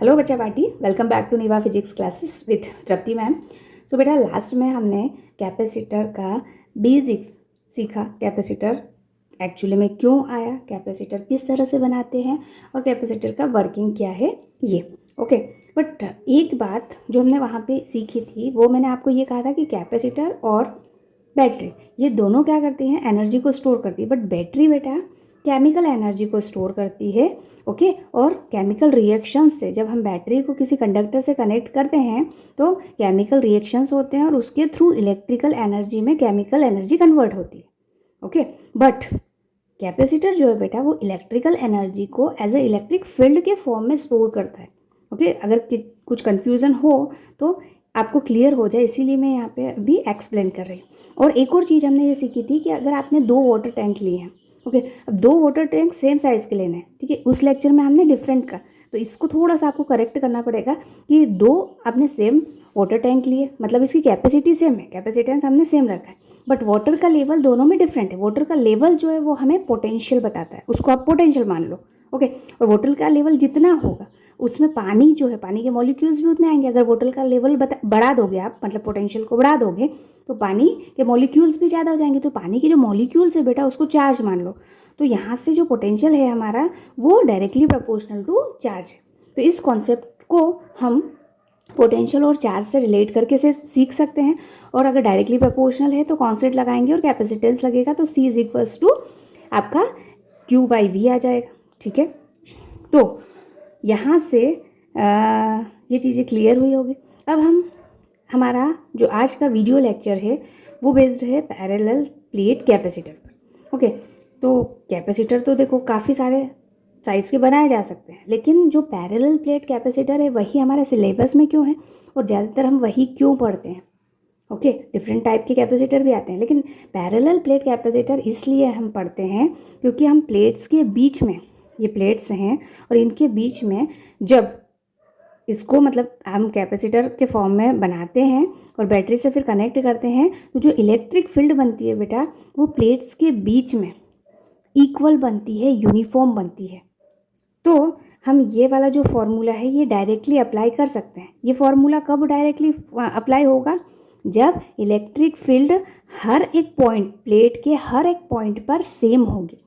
Hello बच्चा party, welcome back to Neeva physics classes with Tripti ma'am. So बेटा last में हमने कैपेसिटर का बेसिक्स सीखा। कैपेसिटर एक्चुअली में क्यों आया, कैपेसिटर किस तरह से बनाते हैं और कैपेसिटर का वर्किंग क्या है ये। ओके, बट एक बात जो हमने वहाँ पे सीखी थी वो मैंने आपको ये कहा था कि कैपेसिटर और बैटरी ये दोनों क्या करती हैं, एनर्जी को स्टोर करती है। बट बैटरी बेटा केमिकल एनर्जी को स्टोर करती है। ओके, और केमिकल रिएक्शन से जब हम बैटरी को किसी कंडक्टर से कनेक्ट करते हैं तो केमिकल रिएक्शंस होते हैं और उसके थ्रू इलेक्ट्रिकल एनर्जी में केमिकल एनर्जी कन्वर्ट होती है। ओके, बट कैपेसिटर जो है बेटा वो इलेक्ट्रिकल एनर्जी को एज ए इलेक्ट्रिक फील्ड के फॉर्म में स्टोर करता है। ओके, अगर कुछ कन्फ्यूज़न हो तो आपको क्लियर हो जाए, इसीलिए मैं यहाँ पे अभी एक्सप्लेन कर रही हूँ। और एक और चीज़ हमने ये सीखी थी कि अगर आपने 2 वाटर टैंक लिए हैं, ओके, अब 2 वाटर टैंक सेम साइज़ के लेने हैं, ठीक है। उस लेक्चर में हमने डिफरेंट का, तो इसको थोड़ा सा आपको करेक्ट करना पड़ेगा कि 2 आपने सेम वाटर टैंक लिए, मतलब इसकी कैपेसिटी सेम है, कैपेसिटेंस हमने सेम रखा है, बट वाटर का लेवल दोनों में डिफरेंट है। वाटर का लेवल जो है वो हमें पोटेंशियल बताता है, उसको आप पोटेंशियल मान लो। ओके, और वाटर का लेवल जितना होगा उसमें पानी जो है, पानी के मॉलिक्यूल्स भी उतने आएंगे। अगर वाटर का लेवल बढ़ा दोगे आप, मतलब पोटेंशियल को बढ़ा दोगे, तो पानी के मॉलिक्यूल्स भी ज़्यादा हो जाएंगे। तो पानी के जो मॉलिक्यूल्स है बेटा उसको चार्ज मान लो, तो यहाँ से जो पोटेंशियल है हमारा वो डायरेक्टली प्रोपोर्शनल टू चार्ज है। तो इस कॉन्सेप्ट को हम पोटेंशियल और चार्ज से रिलेट करके से सीख सकते हैं। और अगर डायरेक्टली प्रोपोर्शनल है तो कॉन्स्टेंट लगाएंगे और कैपेसिटेंस लगेगा, तो C इज इक्वल्स टू आपका Q/V आ जाएगा। ठीक है, तो यहाँ से ये चीज़ें क्लियर हुई होगी। अब हमारा जो आज का वीडियो लेक्चर है वो बेस्ड है पैरेलल प्लेट कैपेसिटर पर। ओके, तो कैपेसिटर तो देखो काफ़ी सारे साइज़ के बनाए जा सकते हैं, लेकिन जो पैरेलल प्लेट कैपेसिटर है वही हमारे सिलेबस में क्यों है और ज़्यादातर हम वही क्यों पढ़ते हैं। ओके, डिफरेंट टाइप के कैपेसिटर भी आते हैं, लेकिन पैरेलल प्लेट कैपेसिटर इसलिए हम पढ़ते हैं क्योंकि हम प्लेट्स के बीच में, ये प्लेट्स हैं और इनके बीच में जब इसको मतलब हम कैपेसिटर के फॉर्म में बनाते हैं और बैटरी से फिर कनेक्ट करते हैं, तो जो इलेक्ट्रिक फील्ड बनती है बेटा वो प्लेट्स के बीच में इक्वल बनती है, यूनिफॉर्म बनती है। तो हम ये वाला जो फॉर्मूला है ये डायरेक्टली अप्लाई कर सकते हैं। ये फॉर्मूला कब डायरेक्टली अप्लाई होगा, जब इलेक्ट्रिक फील्ड हर एक पॉइंट, प्लेट के हर एक पॉइंट पर सेम होगी।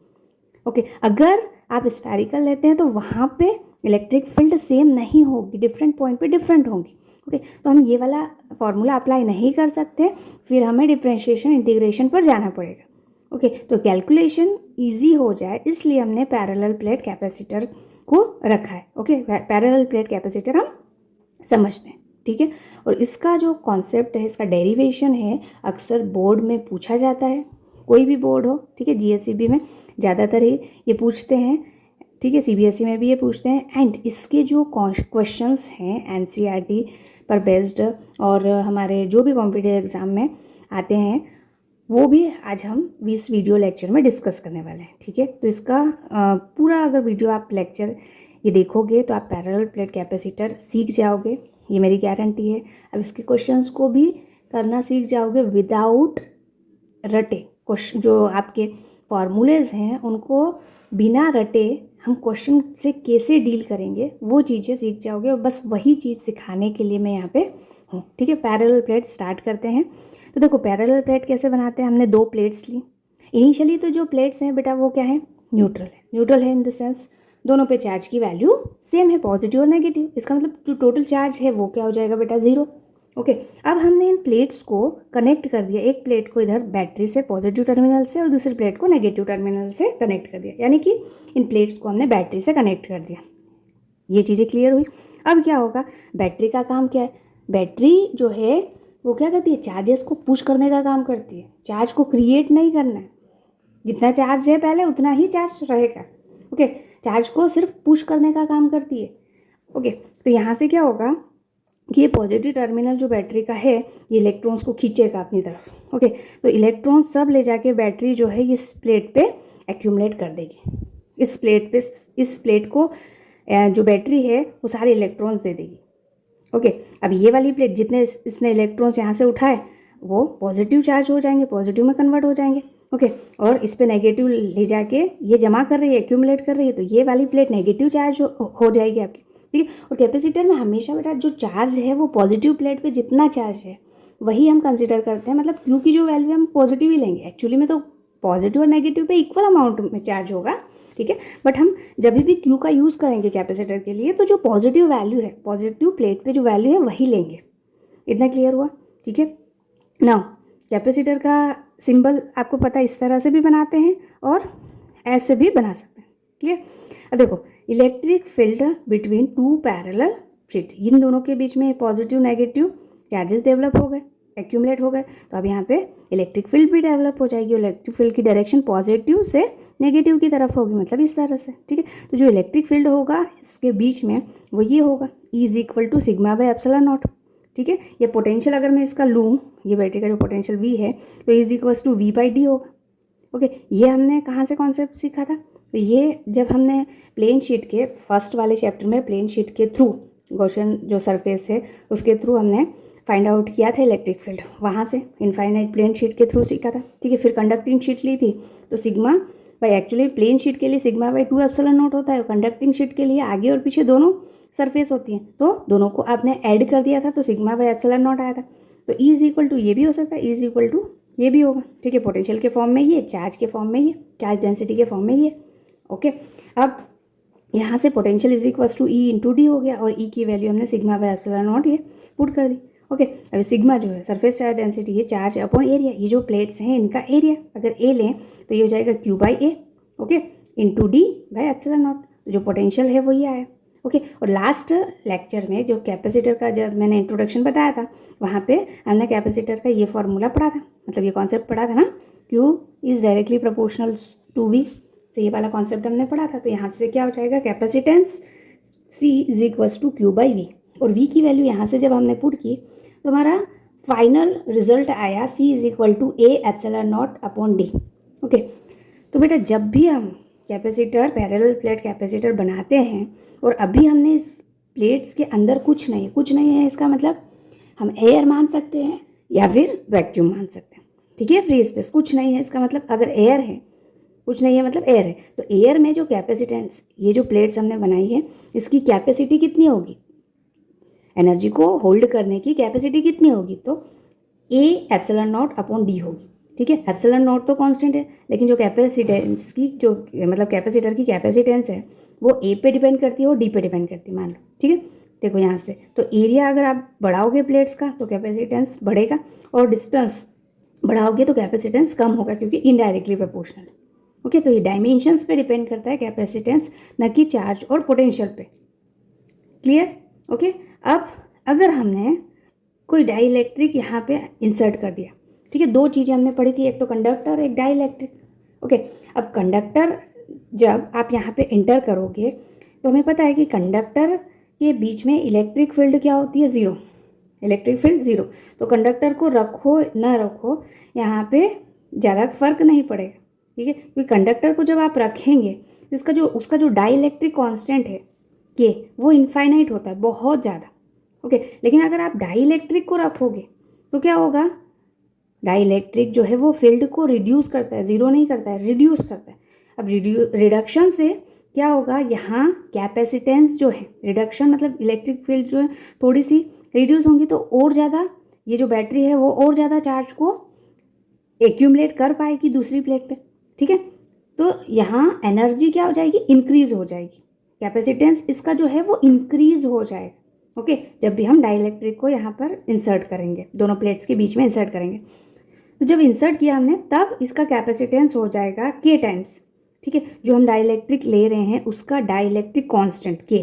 ओके, अगर आप स्फेरिकल लेते हैं तो वहाँ पे इलेक्ट्रिक फील्ड सेम नहीं होगी, डिफरेंट पॉइंट पे डिफरेंट होंगी। ओके, तो हम ये वाला फॉर्मूला अप्लाई नहीं कर सकते, फिर हमें डिफरेंशिएशन इंटीग्रेशन पर जाना पड़ेगा। ओके, तो कैलकुलेशन इजी हो जाए इसलिए हमने पैरेलल प्लेट कैपेसिटर को रखा है। ओके, पैरेलल प्लेट कैपेसिटर हम समझते हैं, ठीक है। और इसका जो कॉन्सेप्ट है, इसका डेरिवेशन है, अक्सर बोर्ड में पूछा जाता है, कोई भी बोर्ड हो, ठीक है। GSEB में ज़्यादातर ही ये पूछते हैं, ठीक है। CBSE में भी ये पूछते हैं। एंड इसके जो क्वेश्चंस हैं NCERT पर बेस्ड और हमारे जो भी कॉम्पिटिटिव एग्ज़ाम में आते हैं वो भी आज हम इस वीडियो लेक्चर में डिस्कस करने वाले हैं, ठीक है। तो इसका पूरा अगर वीडियो आप लेक्चर ये देखोगे तो आप पैरेलल प्लेट कैपेसिटर सीख जाओगे, ये मेरी गारंटी है। अब इसके क्वेश्चंस को भी करना सीख जाओगे विदाउट रटे। क्वेश्चन जो आपके फॉर्मूलेज हैं उनको बिना रटे हम क्वेश्चन से कैसे डील करेंगे वो चीज़ें सीख जाओगे, और बस वही चीज़ सिखाने के लिए मैं यहाँ पे हूँ, ठीक है। पैरेलल प्लेट स्टार्ट करते हैं। तो देखो पैरेलल प्लेट कैसे बनाते हैं, हमने 2 प्लेट्स ली इनिशियली। तो जो प्लेट्स हैं बेटा वो क्या है, न्यूट्रल है। न्यूट्रल है इन द सेंस दोनों पे चार्ज की वैल्यू सेम है, पॉजिटिव और नेगेटिव। इसका मतलब जो टोटल चार्ज है वो क्या हो जाएगा बेटा, 0। ओके, अब हमने इन प्लेट्स को कनेक्ट कर दिया, एक प्लेट को इधर बैटरी से पॉजिटिव टर्मिनल से और दूसरी प्लेट को नेगेटिव टर्मिनल से कनेक्ट कर दिया, यानी कि इन प्लेट्स को हमने बैटरी से कनेक्ट कर दिया। ये चीज़ें क्लियर हुई। अब क्या होगा, बैटरी का काम क्या है, बैटरी जो है वो क्या करती है, चार्जेस को पुश करने का काम करती है, चार्ज को क्रिएट नहीं करना है। जितना चार्ज है पहले उतना ही चार्ज रहेगा। ओके, चार्ज को सिर्फ पुश करने का काम करती है। ओके, तो यहाँ से क्या होगा कि ये पॉजिटिव टर्मिनल जो बैटरी का है ये इलेक्ट्रॉन्स को खींचेगा अपनी तरफ। ओके, तो इलेक्ट्रॉन सब ले जाके बैटरी जो है इस प्लेट पे एक्यूमुलेट कर देगी। इस प्लेट को जो बैटरी है वो सारे इलेक्ट्रॉन्स दे देगी। ओके, अब ये वाली प्लेट जितने इसने इलेक्ट्रॉन्स यहाँ से उठाए वो पॉजिटिव चार्ज हो जाएंगे, पॉजिटिव में कन्वर्ट हो जाएंगे। ओके, और इस पे नेगेटिव ले जाके ये जमा कर रही है, एक्यूमुलेट कर रही है, तो ये वाली प्लेट नेगेटिव चार्ज हो जाएगी आपकी। ठीक है। और कैपेसिटर में हमेशा बेटा जो चार्ज है वो पॉजिटिव प्लेट पे जितना चार्ज है वही हम कंसिडर करते हैं, मतलब क्यू की जो वैल्यू हम पॉजिटिव ही लेंगे। एक्चुअली में तो पॉजिटिव और नेगेटिव पे इक्वल अमाउंट में चार्ज होगा, ठीक है, बट हम जब भी क्यू का यूज़ करेंगे कैपेसिटर के लिए तो जो पॉजिटिव वैल्यू है, पॉजिटिव प्लेट पे जो वैल्यू है वही लेंगे। इतना क्लियर हुआ, ठीक है। नाउ कैपेसिटर का सिंबल आपको पता है, इस तरह से भी बनाते हैं और ऐसे भी बना सकते हैं, क्लियर। अब देखो, electric field between two parallel plate, इन दोनों के बीच में पॉजिटिव नेगेटिव चार्जेस डेवलप हो गए, एक्यूमुलेट हो गए, तो अब यहाँ पे इलेक्ट्रिक फील्ड भी डेवलप हो जाएगी। इलेक्ट्रिक फील्ड की डायरेक्शन पॉजिटिव से नेगेटिव की तरफ होगी, मतलब इस तरह से, ठीक है। तो जो इलेक्ट्रिक फील्ड होगा इसके बीच में वो ये होगा, E is equal to sigma by epsilon naught, ठीक है। ये पोटेंशियल अगर मैं इसका लूँ, ये बैटरी का जो पोटेंशियल V है तो E is equal to V by D होगा, ओके। ये हमने कहाँ से कॉन्सेप्ट सीखा था? तो ये जब हमने प्लेन शीट के फर्स्ट वाले चैप्टर में प्लेन शीट के थ्रू गॉसियन जो सरफेस है उसके थ्रू हमने फाइंड आउट किया था इलेक्ट्रिक फील्ड, वहाँ से इनफाइनाइट प्लेन शीट के थ्रू सीखा था, ठीक है। फिर कंडक्टिंग शीट ली थी तो sigma by, actually plane sheet के लिए सिग्मा बाई 2 एप्सिलॉन नॉट होता है, कंडक्टिंग शीट के लिए आगे और पीछे दोनों सरफेस होती हैं, तो दोनों को आपने ऐड कर दिया था तो सिग्मा बाई एप्सिलॉन नॉट आया था। तो E इज इक्वल टू ये भी हो सकता है, E इज इक्वल टू ये भी होगा, ठीक है। पोटेंशियल के फॉर्म में ये, चार्ज के फॉर्म में ये, चार्ज डेंसिटी के फॉर्म में ये, ओके। अब यहाँ से potential is equal to E into D हो गया और E की वैल्यू हमने सिग्मा बाय एप्सिलॉन नॉट ये पुट कर दी, ओके। अभी सिग्मा जो है सरफेस चार्ज डेंसिटी, ये चार्ज अपॉन एरिया, ये जो प्लेट्स हैं इनका एरिया अगर A लें तो ये हो जाएगा Q by A, okay, into D by epsilon not. जो पोटेंशियल है वो ये आया, ओके। और लास्ट लेक्चर में जो कैपेसिटर का जब मैंने इंट्रोडक्शन बताया था वहाँ पे हमने कैपेसिटर का ये फॉर्मूला पढ़ा था, मतलब ये कॉन्सेप्ट पढ़ा था ना, Q is directly proportional to V, से ये वाला कॉन्सेप्ट हमने पढ़ा था। तो यहाँ से क्या हो जाएगा, capacitance C is equals to Q by V, और V की वैल्यू यहाँ से जब हमने पुट की तो हमारा फाइनल रिजल्ट आया C is equal to A epsilon naught upon D, okay. तो बेटा जब भी हम कैपेसिटर पैरेलल प्लेट कैपेसिटर बनाते हैं और अभी हमने इस प्लेट्स के अंदर कुछ नहीं है, इसका मतलब हम एयर मान सकते हैं या फिर वैक्यूम मान सकते हैं, ठीक है। फ्री स्पेस कुछ नहीं है, इसका मतलब अगर एयर है, कुछ नहीं है मतलब एयर है, तो एयर में जो कैपेसिटेंस, ये जो प्लेट्स हमने बनाई है इसकी कैपेसिटी कितनी होगी, एनर्जी को होल्ड करने की कैपेसिटी कितनी होगी, तो A epsilon naught upon D होगी, ठीक है। एप्सिलॉन नॉट तो कांस्टेंट है, लेकिन जो कैपेसिटेंस की जो मतलब कैपेसिटर की कैपेसिटेंस है वो A पे डिपेंड करती है और D पे डिपेंड करती है, मान लो, ठीक है। देखो यहाँ से तो एरिया अगर आप बढ़ाओगे प्लेट्स का तो कैपेसिटेंस बढ़ेगा, और डिस्टेंस बढ़ाओगे तो कैपेसिटेंस कम होगा, क्योंकि इनडायरेक्टली प्रोपोर्शनल, ओके। तो ये डायमेंशंस पे डिपेंड करता है कैपेसिटेंस, न कि चार्ज और पोटेंशियल पे, क्लियर, ओके। अब अगर हमने कोई डाइइलेक्ट्रिक यहाँ पे इंसर्ट कर दिया, ठीक है, दो चीज़ें हमने पढ़ी थी, एक तो कंडक्टर और एक डाइइलेक्ट्रिक, ओके। अब कंडक्टर जब आप यहाँ पे इंटर करोगे तो हमें पता है कि कंडक्टर के बीच में इलेक्ट्रिक फील्ड क्या होती है, ज़ीरो, इलेक्ट्रिक फील्ड ज़ीरो। तो कंडक्टर को रखो ना रखो यहाँ पे ज़्यादा फर्क नहीं पड़ेगा, ठीक है, क्योंकि कंडक्टर को जब आप रखेंगे तो उसका जो डाइइलेक्ट्रिक कांस्टेंट है के वो इनफाइनाइट होता है, बहुत ज़्यादा, ओके। लेकिन अगर आप डाइइलेक्ट्रिक को रखोगे तो क्या होगा, डाइइलेक्ट्रिक जो है वो फील्ड को रिड्यूस करता है, ज़ीरो नहीं करता है, रिड्यूस करता है। अब रिडक्शन से क्या होगा, यहाँ कैपेसिटेंस जो है, रिडक्शन मतलब इलेक्ट्रिक फील्ड जो है थोड़ी सी रिड्यूस होंगी तो और ज़्यादा ये जो बैटरी है वो और ज़्यादा चार्ज को एक्यूमुलेट कर पाएगी दूसरी प्लेट पे, ठीक है। तो यहाँ एनर्जी क्या हो जाएगी, इंक्रीज हो जाएगी, कैपेसिटेंस इसका जो है वो इंक्रीज हो जाएगा, ओके। जब भी हम डाइइलेक्ट्रिक को यहाँ पर इंसर्ट करेंगे, दोनों प्लेट्स के बीच में इंसर्ट करेंगे, तो जब इंसर्ट किया हमने तब इसका कैपेसिटेंस हो जाएगा के टाइम्स, ठीक है। जो हम डाइइलेक्ट्रिक ले रहे हैं उसका डाइइलेक्ट्रिक कांस्टेंट के,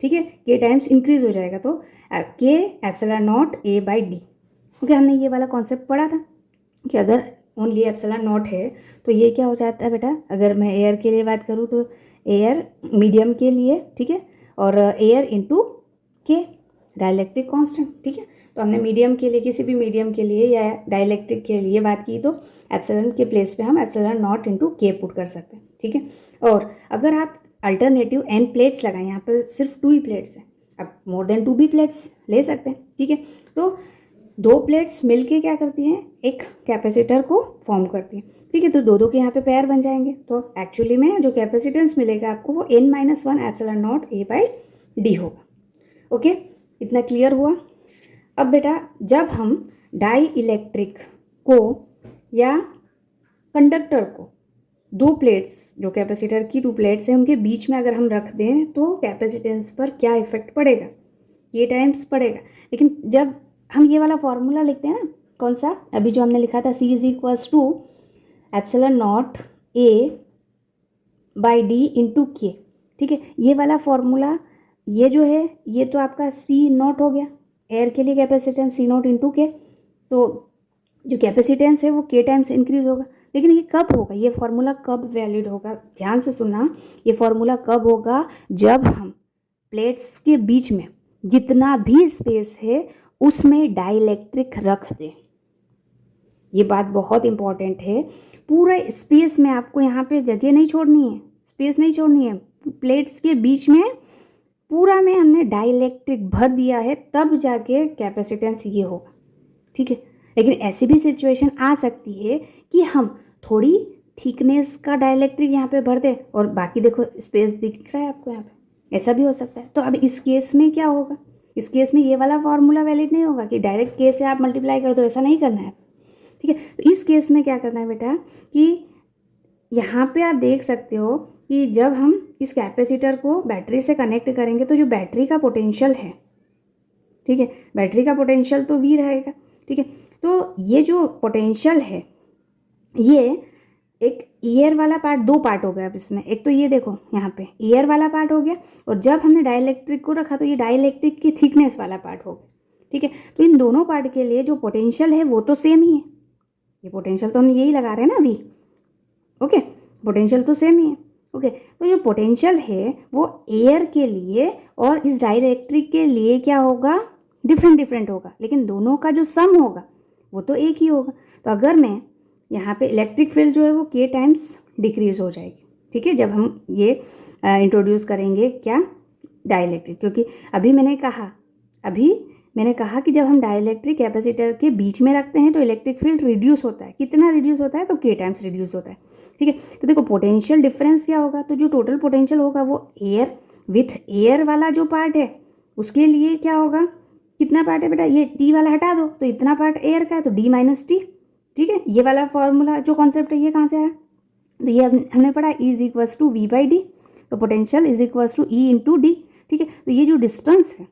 ठीक है, के टाइम्स इंक्रीज हो जाएगा, तो के epsilon naught A by D, okay. हमने ये वाला कॉन्सेप्ट पढ़ा था कि अगर ओनली एप्सिलॉन नॉट है तो ये क्या हो जाता है बेटा, अगर मैं एयर के लिए बात करूँ तो एयर मीडियम के लिए, ठीक है, और एयर इंटू के डाइइलेक्ट्रिक कांस्टेंट, ठीक है। तो हमने मीडियम के लिए, किसी भी मीडियम के लिए या डाइइलेक्ट्रिक के लिए बात की तो एप्सिलॉन के प्लेस पे हम एप्सिलॉन नॉट इंटू के पुट कर सकते हैं, ठीक है। और अगर आप अल्टरनेटिव n प्लेट्स लगाएं, यहाँ पर सिर्फ 2 ही प्लेट्स हैं, आप मोर देन 2 भी प्लेट्स ले सकते हैं, ठीक है। तो 2 प्लेट्स मिलके क्या करती हैं, एक कैपेसिटर को फॉर्म करती हैं, ठीक है। तो दो के यहाँ पे पेयर बन जाएंगे, तो एक्चुअली में जो कैपेसिटेंस मिलेगा आपको वो n-1 epsilon naught A by D होगा, ओके, इतना क्लियर हुआ। अब बेटा जब हम डाई इलेक्ट्रिक को या कंडक्टर को, दो प्लेट्स जो कैपेसिटर की टू प्लेट्स हैं उनके बीच में अगर हम रख दें तो कैपेसिटेंस पर क्या इफेक्ट पड़ेगा, ये टाइम्स पड़ेगा। लेकिन जब हम ये वाला फॉर्मूला लिखते हैं ना, कौन सा अभी जो हमने लिखा था, C is equals to epsilon naught A by D into K, ठीक है, ये वाला फॉर्मूला ये जो है ये तो आपका C नॉट हो गया, एयर के लिए कैपेसिटेंस C नॉट इंटू के, तो जो कैपेसिटेंस है वो K टाइम्स इंक्रीज होगा। लेकिन ये कब होगा, ये फॉर्मूला कब वैलिड होगा, ध्यान से सुनना, ये फॉर्मूला कब होगा, जब हम प्लेट्स के बीच में जितना भी स्पेस है उसमें डाइलेक्ट्रिक रख दें। ये बात बहुत इंपॉर्टेंट है, पूरे स्पेस में आपको यहाँ पे जगह नहीं छोड़नी है, स्पेस नहीं छोड़नी है, प्लेट्स के बीच में पूरा में हमने डाइलेक्ट्रिक भर दिया है, तब जाके कैपेसिटेंस ये होगा, ठीक है। लेकिन ऐसी भी सिचुएशन आ सकती है कि हम थोड़ी थिकनेस का डाइलेक्ट्रिक यहाँ पे भर दें और बाकी देखो स्पेस दिख रहा है आपको यहाँ पे, ऐसा भी हो सकता है। तो अब इस केस में क्या होगा, इस केस में ये वाला फॉर्मूला वैलिड नहीं होगा कि डायरेक्ट के से आप मल्टीप्लाई कर दो, ऐसा नहीं करना है, ठीक है। तो इस केस में क्या करना है बेटा कि यहाँ पे आप देख सकते हो कि जब हम इस कैपेसिटर को बैटरी से कनेक्ट करेंगे तो जो बैटरी का पोटेंशियल है, ठीक है, बैटरी का पोटेंशियल तो V रहेगा, ठीक है। तो ये जो पोटेंशियल है ये एक ईयर वाला पार्ट, दो पार्ट हो गया अब इसमें, एक तो ये देखो यहाँ पे ईयर वाला पार्ट हो गया, और जब हमने डाइलेक्ट्रिक को रखा तो ये डाइलेक्ट्रिक की थिकनेस वाला पार्ट हो गया, ठीक है। तो इन दोनों पार्ट के लिए जो पोटेंशियल है वो तो सेम ही है, ये पोटेंशियल तो हम यही लगा रहे हैं ना अभी, ओके, पोटेंशियल तो सेम ही है, ओके। तो जो पोटेंशियल है वो एयर के लिए और इस डाइलेक्ट्रिक के लिए क्या होगा, डिफरेंट डिफरेंट होगा, लेकिन दोनों का जो सम होगा वो तो एक ही होगा। तो अगर मैं यहाँ पे इलेक्ट्रिक फील्ड जो है वो K टाइम्स डिक्रीज हो जाएगी, ठीक है, जब हम ये इंट्रोड्यूस करेंगे क्या, डाइलेक्ट्रिक, क्योंकि अभी मैंने कहा कि जब हम डाइलेक्ट्रिक कैपेसिटर के बीच में रखते हैं तो इलेक्ट्रिक फील्ड रिड्यूस होता है, कितना रिड्यूस होता है, तो K टाइम्स रिड्यूस होता है, ठीक है। तो देखो पोटेंशियल डिफरेंस क्या होगा, तो जो टोटल पोटेंशियल होगा वो एयर विथ एयर वाला जो पार्ट है उसके लिए क्या होगा, कितना पार्ट है बेटा, ये T वाला हटा दो तो इतना पार्ट एयर का है तो D माइनस टी, ठीक है। ये वाला फॉर्मूला जो कॉन्सेप्ट है ये कहाँ से आया, तो ये हमने पढ़ा E is equals to V by D, तो potential is equals to E into D, ठीक है। तो ये जो डिस्टेंस है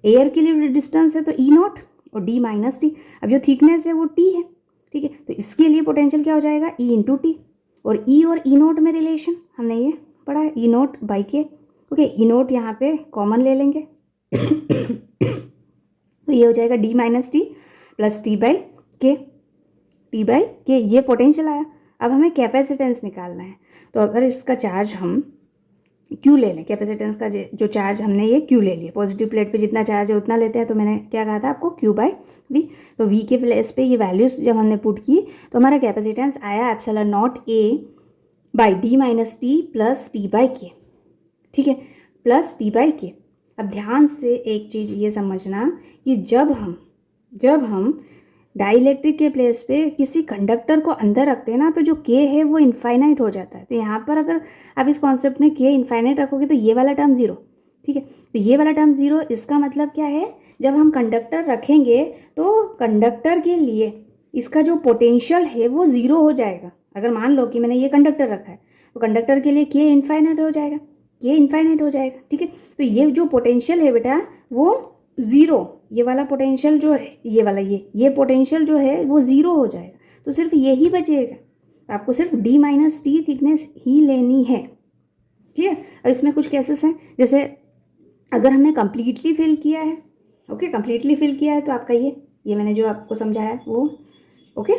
एयर के लिए डिस्टेंस है तो E नॉट और D माइनस टी, अब जो थिकनेस है वो T है, ठीक है। तो इसके लिए पोटेंशियल क्या हो जाएगा, E इंटू टी, और E नोट में रिलेशन हमने ये पढ़ा है, E नोट बाई के, ओके, E नोट यहाँ पे कॉमन ले लेंगे तो ये हो जाएगा D minus T plus T by के, ये पोटेंशियल आया। अब हमें कैपेसिटेंस निकालना है, तो अगर इसका चार्ज हम Q ले लें, कैपेसिटेंस का जो चार्ज हमने ये Q ले लिया, पॉजिटिव प्लेट पे जितना चार्ज है उतना लेते हैं, तो मैंने क्या कहा था आपको, Q बाई V, तो V के प्लेस पे ये वैल्यूज जब हमने पुट की तो हमारा कैपेसिटेंस आया epsilon naught A by D minus T plus T by के, ठीक है, प्लस T बाई के। अब ध्यान से एक चीज़ ये समझना कि जब हम डाइलेक्ट्रिक के प्लेस पे किसी कंडक्टर को अंदर रखते हैं ना तो जो K है वो इनफाइनाइट हो जाता है। तो यहाँ पर अगर आप इस कॉन्सेप्ट में K इनफाइनाइट रखोगे तो ये वाला टर्म जीरो, ठीक है, तो ये वाला टर्म जीरो, इसका मतलब क्या है, जब हम कंडक्टर रखेंगे तो कंडक्टर के लिए इसका जो पोटेंशियल है वो ज़ीरो हो जाएगा। अगर मान लो कि मैंने ये कंडक्टर रखा है तो कंडक्टर के लिए K इनफाइनाइट हो जाएगा, ठीक है। तो ये जो पोटेंशियल है बेटा वो ज़ीरो, ये वाला पोटेंशियल जो है, ये वाला ये पोटेंशियल जो है वो ज़ीरो हो जाएगा, तो सिर्फ यही बचेगा, तो आपको सिर्फ D माइनस टी थिकनेस ही लेनी है, ठीक है। अब इसमें कुछ केसेस हैं, जैसे अगर हमने कम्प्लीटली फिल किया है, ओके, कम्प्लीटली फिल किया है तो आपका ये मैंने जो आपको समझाया है वो, ओके।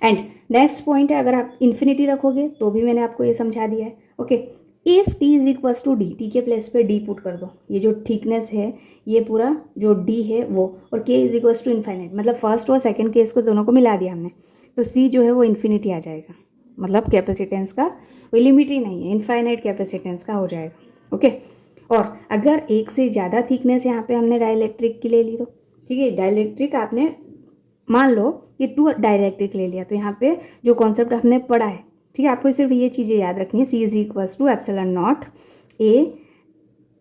एंड नेक्स्ट पॉइंट है, अगर आप इन्फिनिटी रखोगे तो भी मैंने आपको ये समझा दिया है, okay. If T is equals to D, T के प्लेस पे D पुट कर दो, ये जो थिकनेस है ये पूरा जो D है वो, और K is equals to infinite, मतलब फर्स्ट और सेकंड केस को दोनों को मिला दिया हमने, तो C जो है वो इन्फिनिटी आ जाएगा, मतलब कैपेसिटेंस का कोई लिमिट ही नहीं है, इन्फाइनाइट कैपेसिटेंस का हो जाएगा, ओके। और अगर एक से ज़्यादा थिकनेस यहाँ पे हमने डाइलेक्ट्रिक की ले ली तो, ठीक है, डाइलेक्ट्रिक आपने मान लो ये 2 डाइलेक्ट्रिक ले लिया, तो यहाँ पे जो कॉन्सेप्ट हमने पढ़ा है, ठीक है, आपको सिर्फ ये चीज़ें याद रखनी है, C is equals to epsilon naught A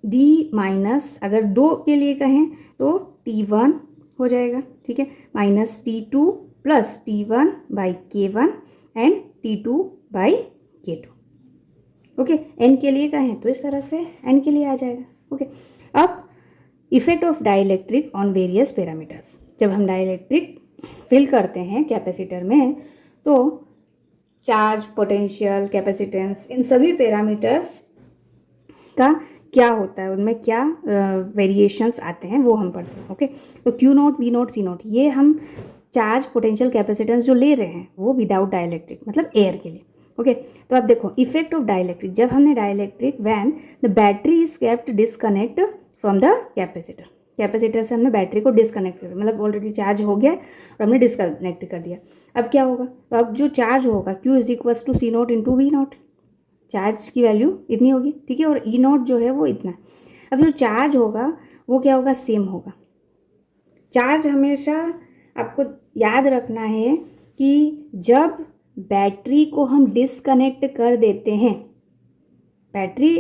D minus, अगर 2 के लिए कहें तो T1 हो जाएगा, ठीक है, minus T2 plus T1 by K1 and T2 by K2। Okay, N के लिए कहें तो इस तरह से एन के लिए आ जाएगा। ओके, अब effect of dielectric on various parameters. जब हम डाइलेक्ट्रिक फिल करते हैं कैपेसिटर में तो चार्ज, पोटेंशियल, कैपेसिटेंस, इन सभी पैरामीटर्स का क्या होता है, उनमें क्या वेरिएशंस आते हैं वो हम पढ़ते हैं। ओके, तो Q naught, V naught, C naught, ये हम चार्ज, पोटेंशियल, कैपेसिटेंस जो ले रहे हैं वो विदाउट डाइलेक्ट्रिक, मतलब एयर के लिए। ओके, तो अब देखो इफेक्ट ऑफ डाइलेक्ट्रिक। जब हमने dielectric when the battery is kept disconnect from the capacitor, capacitor से हमने बैटरी को डिस्कनेक्ट कर दिया, मतलब ऑलरेडी चार्ज हो गया और हमने डिस्कनेक्ट कर दिया। अब क्या होगा, तो अब जो चार्ज होगा Q is equal to C naught into V naught, charge की वैल्यू इतनी होगी, ठीक है, और ई नॉट जो है वो इतना। अब जो चार्ज होगा वो क्या होगा, सेम होगा। चार्ज हमेशा आपको याद रखना है कि जब बैटरी को हम डिस्कनेक्ट कर देते हैं, बैटरी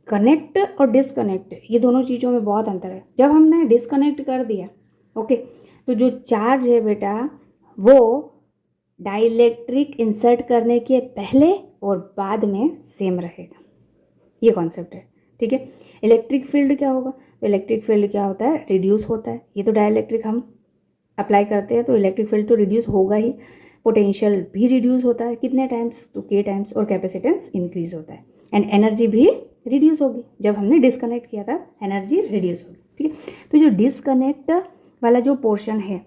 कनेक्ट और डिस्कनेक्ट ये दोनों चीज़ों में बहुत अंतर है। जब हमने डिस्कनेक्ट कर दिया, ओके, तो जो चार्ज है बेटा वो डाइलेक्ट्रिक इंसर्ट करने के पहले और बाद में सेम रहेगा, ये कॉन्सेप्ट है, ठीक है। इलेक्ट्रिक फील्ड क्या होगा, तो इलेक्ट्रिक फील्ड क्या होता है, रिड्यूस होता है। ये तो डाइलेक्ट्रिक हम अप्लाई करते हैं तो इलेक्ट्रिक फील्ड तो रिड्यूस होगा ही। पोटेंशियल भी रिड्यूस होता है, कितने टाइम्स, तो K टाइम्स, और कैपेसिटेंस इंक्रीज होता है। एंड एनर्जी भी रिड्यूस होगी, जब हमने डिस्कनेक्ट किया था एनर्जी रिड्यूस होगी, ठीक है। तो जो डिस्कनेक्ट वाला जो पोर्शन है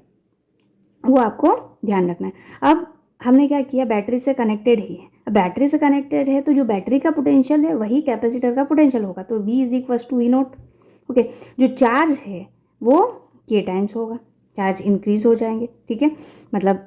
वो आपको ध्यान रखना है। अब हमने क्या किया, बैटरी से कनेक्टेड ही है। अब बैटरी से कनेक्टेड है तो जो बैटरी का पोटेंशियल है वही कैपेसिटर का पोटेंशियल होगा, तो V is equal to V naught. Okay, जो चार्ज है वो K टाइम्स होगा, चार्ज इंक्रीज हो जाएंगे, ठीक है, मतलब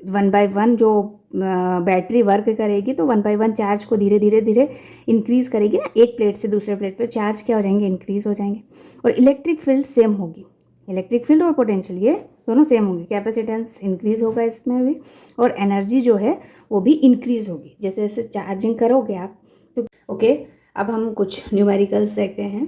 1/1 जो बैटरी वर्क करेगी तो 1/1 चार्ज को धीरे धीरे धीरे इंक्रीज करेगी ना, एक प्लेट से दूसरे प्लेट पर चार्ज क्या हो जाएंगे, इंक्रीज हो जाएंगे। और इलेक्ट्रिक फील्ड सेम होगी, इलेक्ट्रिक फील्ड और पोटेंशियल ये दोनों सेम होंगे, कैपेसिटेंस इंक्रीज होगा इसमें भी, और एनर्जी जो है वो भी इंक्रीज होगी जैसे जैसे चार्जिंग करोगे आप। तो ओके, अब हम कुछ न्यूमेरिकल्स देखते हैं।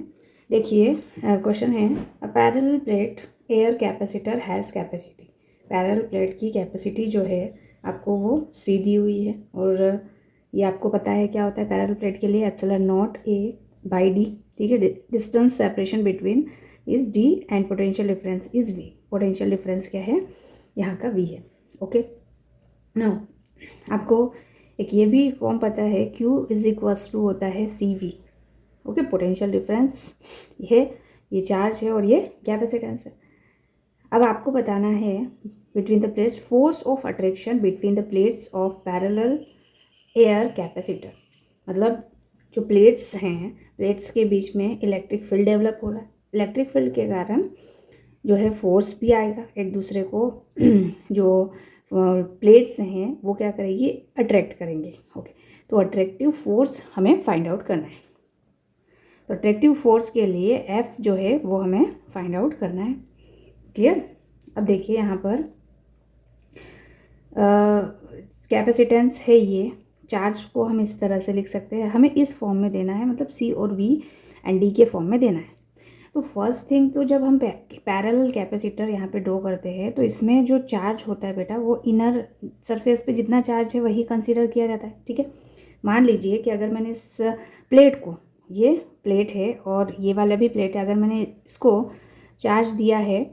देखिए क्वेश्चन है, a parallel plate air capacitor has capacity. Parallel plate की कैपेसिटी जो है आपको वो C दी हुई है, और ये आपको पता है क्या होता है पैरेलल प्लेट के लिए, epsilon naught A by D, ठीक है। Distance separation between is D and potential difference is V। Potential difference क्या है, यहाँ का V है। ओके, नो आपको एक ये भी फॉर्म पता है, Q इज इक्वल्स टू होता है CV। ओके, पोटेंशियल डिफरेंस ये चार्ज है और ये कैपेसिटेंस है। अब आपको बताना है between the plates, force of attraction between the plates of parallel air capacitor, मतलब जो प्लेट्स हैं, प्लेट्स के बीच में इलेक्ट्रिक फील्ड डेवलप हो रहा है। इलेक्ट्रिक फील्ड के कारण जो है फोर्स भी आएगा एक दूसरे को, जो प्लेट्स हैं वो क्या करेगी, अट्रैक्ट करेंगे। ओके, तो अट्रैक्टिव फोर्स हमें फाइंड आउट करना है। तो अट्रैक्टिव फोर्स के लिए F जो है वो हमें फाइंड आउट करना है, क्लियर। अब देखिए यहाँ पर कैपेसिटेंस है ये, चार्ज को हम इस तरह से लिख सकते हैं, हमें इस फॉर्म में देना है, मतलब C और V एंड D के फॉर्म में देना है। तो फर्स्ट थिंग, तो जब हम पैरेलल कैपेसिटर यहाँ पे ड्रॉ करते हैं तो इसमें जो चार्ज होता है बेटा वो इनर सरफेस पे जितना चार्ज है वही कंसीडर किया जाता है, ठीक है। मान लीजिए कि अगर मैंने इस प्लेट को, ये प्लेट है और ये वाला भी प्लेट है, अगर मैंने इसको चार्ज दिया है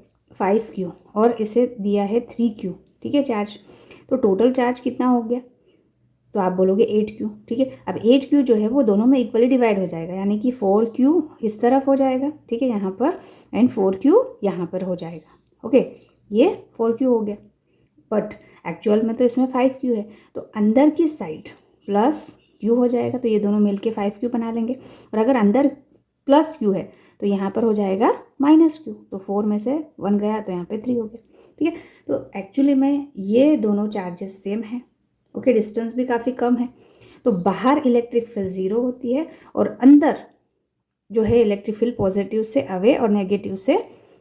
5Q और इसे दिया है 3Q, ठीक है, चार्ज, तो टोटल चार्ज कितना हो गया, तो आप बोलोगे 8Q, ठीक है। अब 8Q जो है वो दोनों में इक्वली डिवाइड हो जाएगा, यानी कि 4Q इस तरफ हो जाएगा, ठीक है, यहाँ पर, एंड 4Q यहाँ पर हो जाएगा। ओके, ये 4Q हो गया, बट एक्चुअल में तो इसमें 5Q है, तो अंदर की साइड प्लस Q हो जाएगा, तो ये दोनों मिलके 5Q बना लेंगे। और अगर अंदर प्लस Q है तो यहाँ पर हो जाएगा -Q, तो 4 में से 1 गया तो यहाँ पे 3 हो गया, ठीक है। तो एक्चुअली में ये दोनों चार्जेस सेम हैं। ओके, डिस्टेंस भी काफ़ी कम है, तो बाहर इलेक्ट्रिक फील्ड 0 होती है और अंदर जो है इलेक्ट्रिक फील्ड पॉजिटिव से अवे और नेगेटिव से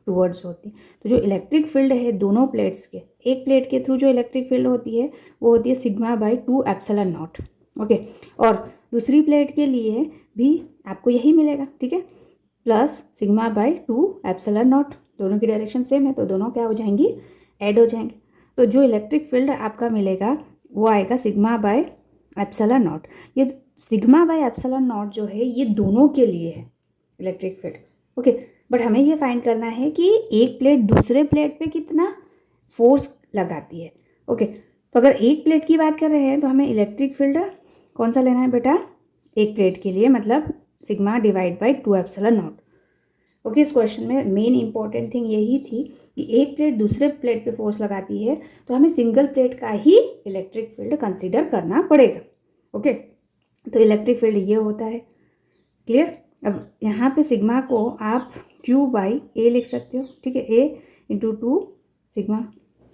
टूवर्ड्स होती है। तो जो इलेक्ट्रिक फील्ड है दोनों प्लेट्स के, एक प्लेट के थ्रू जो इलेक्ट्रिक फील्ड होती है वो होती है σ/2 एप्सिलॉन नॉट। ओके, और दूसरी प्लेट के लिए भी आपको यही मिलेगा, ठीक है। Plus sigma bye 2 epsilon not, दोनों की डायरेक्शन सेम है तो दोनों क्या हो जाएंगी, ऐड हो जाएंगे। तो जो इलेक्ट्रिक फील्ड आपका मिलेगा वो आएगा सिग्मा बाय एप्सिलॉन नॉट। ये सिग्मा बाय एप्सिलॉन नॉट जो है ये दोनों के लिए है इलेक्ट्रिक फील्ड। ओके, बट हमें ये फाइंड करना है कि एक प्लेट दूसरे प्लेट पे कितना फोर्स लगाती है। ओके, तो अगर एक प्लेट की बात कर रहे हैं तो हमें इलेक्ट्रिक फील्ड कौन सा लेना है बेटा, एक प्लेट के लिए, मतलब sigma divide by 2 epsilon not. Okay, इस क्वेश्चन में मेन इंपॉर्टेंट थिंग यही थी कि एक प्लेट दूसरे प्लेट पे फोर्स लगाती है तो हमें सिंगल प्लेट का ही इलेक्ट्रिक फील्ड कंसीडर करना पड़ेगा। ओके, तो इलेक्ट्रिक फील्ड ये होता है। क्लियर? अब यहाँ पे सिग्मा को आप Q बाई ए लिख सकते हो, ठीक है, A इंटू 2 सिग्मा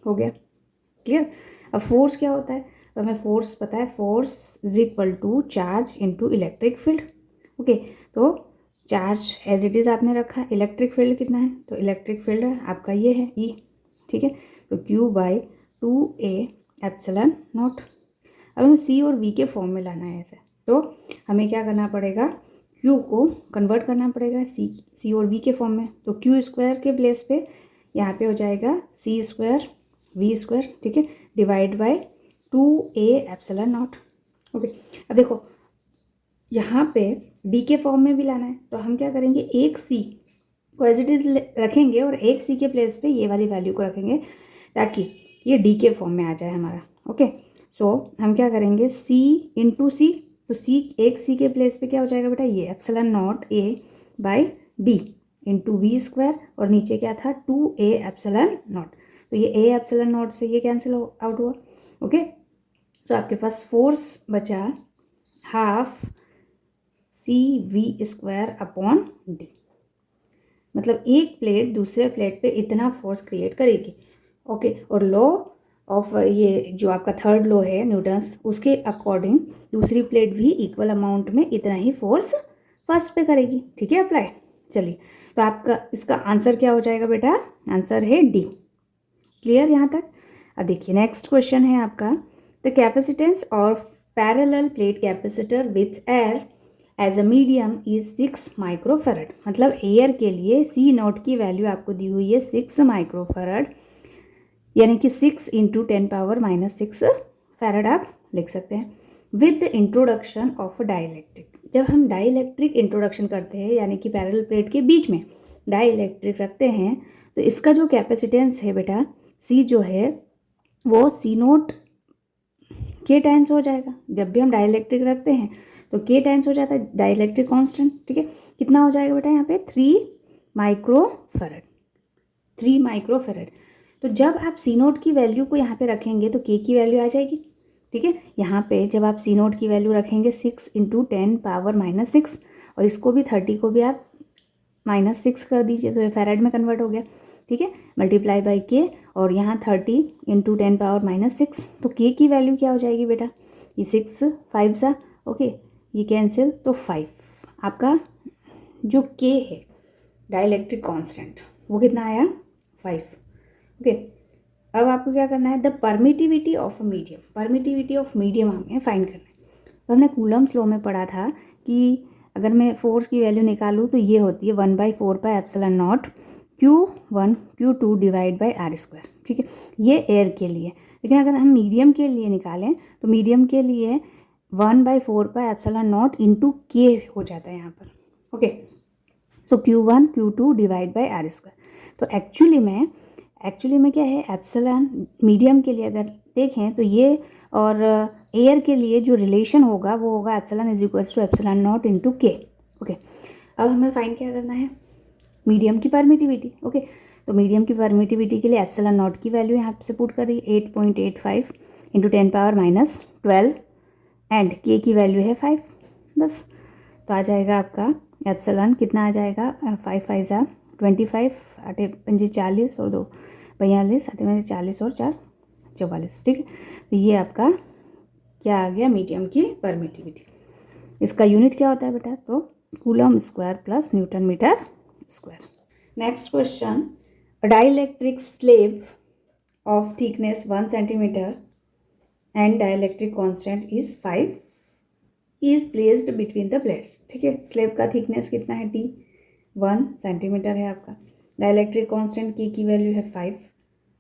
हो गया। क्लियर? अब फोर्स क्या होता है, तो हमें फोर्स पता है, force is equal to charge into electric field. Okay, तो चार्ज एज इट इज़ आपने रखा, इलेक्ट्रिक फील्ड कितना है, तो इलेक्ट्रिक फील्ड आपका ये है E। ठीक है, तो Q by 2A epsilon not. अब हमें C और V के फॉर्म में लाना है ऐसे, तो हमें क्या करना पड़ेगा, Q को कन्वर्ट करना पड़ेगा C और V के फॉर्म में। तो Q स्क्वायर के प्लेस पे यहाँ पे हो जाएगा C स्क्वायर V स्क्वायर, ठीक है, divide by 2A epsilon not. Okay, अब देखो यहाँ पे D के फॉर्म में भी लाना है तो हम क्या करेंगे, एक C को एज इट इज़ रखेंगे और एक C के प्लेस पे ये वाली वैल्यू को रखेंगे ताकि ये D के फॉर्म में आ जाए हमारा। ओके, सो हम क्या करेंगे, C इंटू सी, तो C एक C के प्लेस पे क्या हो जाएगा बेटा, ये epsilon naught A by D into V square, और नीचे क्या था 2A एप्सिलॉन नॉट, तो ये A एप्सिलॉन नॉट से ये कैंसिल आउट हुआ। ओके, तो आपके पास फोर्स बचा half CV square upon D, मतलब एक प्लेट दूसरे प्लेट पे इतना फोर्स क्रिएट करेगी। ओके, और लॉ ऑफ ये जो आपका थर्ड लॉ है न्यूटन्स, उसके अकॉर्डिंग दूसरी प्लेट भी इक्वल अमाउंट में इतना ही फोर्स फर्स्ट पे करेगी। ठीक है, अप्लाई। चलिए, तो आपका इसका आंसर क्या हो जाएगा बेटा, आंसर है D। क्लियर यहाँ तक? अब देखिए नेक्स्ट क्वेश्चन है आपका, the capacitance of parallel plate capacitor with air as a medium is 6 microfarad. मतलब एयर के लिए C नॉट की वैल्यू आपको दी हुई है 6 माइक्रोफेरेड, यानी कि 6 इंटू 10⁻⁻6 फेरेड आप लिख सकते हैं, with the introduction of dielectric. जब हम डाइलेक्ट्रिक इंट्रोडक्शन करते हैं यानी कि पैरेलल प्लेट के बीच में डाइलेक्ट्रिक रखते हैं तो इसका जो कैपेसिटेंस है बेटा C जो है वो C नॉट के टाइम्स हो जाएगा। जब भी हम डाइलेक्ट्रिक रखते हैं तो के टाइम्स हो जाता है डाइलेक्ट्रिक कांस्टेंट। ठीक है, कितना हो जाएगा बेटा यहाँ पे 3 माइक्रोफेरेड, 3 माइक्रोफेरेड। तो जब आप C नोट की वैल्यू को यहाँ पे रखेंगे तो K की वैल्यू आ जाएगी। ठीक है, यहाँ पे जब आप C नोट की वैल्यू रखेंगे 6 इंटू 10⁻⁻6, और इसको भी 30 को भी आप -6 कर दीजिए तो ये फेरेड में कन्वर्ट हो गया। ठीक है, मल्टीप्लाई बाई के, और यहाँ 30 इंटू 10⁻⁻6, तो के की वैल्यू क्या हो जाएगी बेटा, ये 6 5 सा, ओके, ये कैंसिल, तो 5 आपका जो के है डाइलेक्ट्रिक कांस्टेंट वो कितना आया 5। ओके, अब आपको क्या करना है, the permittivity of a medium, permittivity of medium हमें फाइंड करना है। तो हमने कूलम्स लॉ में पढ़ा था कि अगर मैं फोर्स की वैल्यू निकालूँ तो ये होती है 1/4 pi epsilon not Q1 Q2 divide by R square. ठीक है, ये एयर के लिए, लेकिन अगर हम मीडियम के लिए निकालें तो मीडियम के लिए 1/4 पाई एप्सिलॉन नॉट इंटू के हो जाता है यहाँ पर। Okay, so Q1 Q2 divide by R square. तो एक्चुअली में क्या है, एप्सिलॉन मीडियम के लिए अगर देखें तो ये, और एयर के लिए जो रिलेशन होगा वो होगा epsilon is equals to epsilon naught into K. Okay, अब हमें फाइंड क्या करना है, मीडियम की परमिटिविटी। ओके, तो मीडियम की परमिटिविटी के लिए एप्सिलॉन नॉट की वैल्यू यहाँ से पुट कर रही है 8.85 इंटू 10⁻⁻12, एंड के की वैल्यू है 5, बस। तो आ जाएगा आपका एप्सिलॉन कितना आ जाएगा, 5 5 जा 25, 8 5 40 और 2 42, 8 5 40 और 4 44। ठीक है, तो ये आपका क्या आ गया, मीडियम की परमिटिविटी। इसका यूनिट क्या होता है बेटा, तो coulomb square plus newton metre square. Next question, dielectric slab of thickness 1 centimetre and dielectric constant is 5 is placed between the plates. ठीक है, स्लेब का थिकनेस कितना है D, 1 सेंटीमीटर है आपका। डाइलेक्ट्रिक कांस्टेंट के की वैल्यू है 5।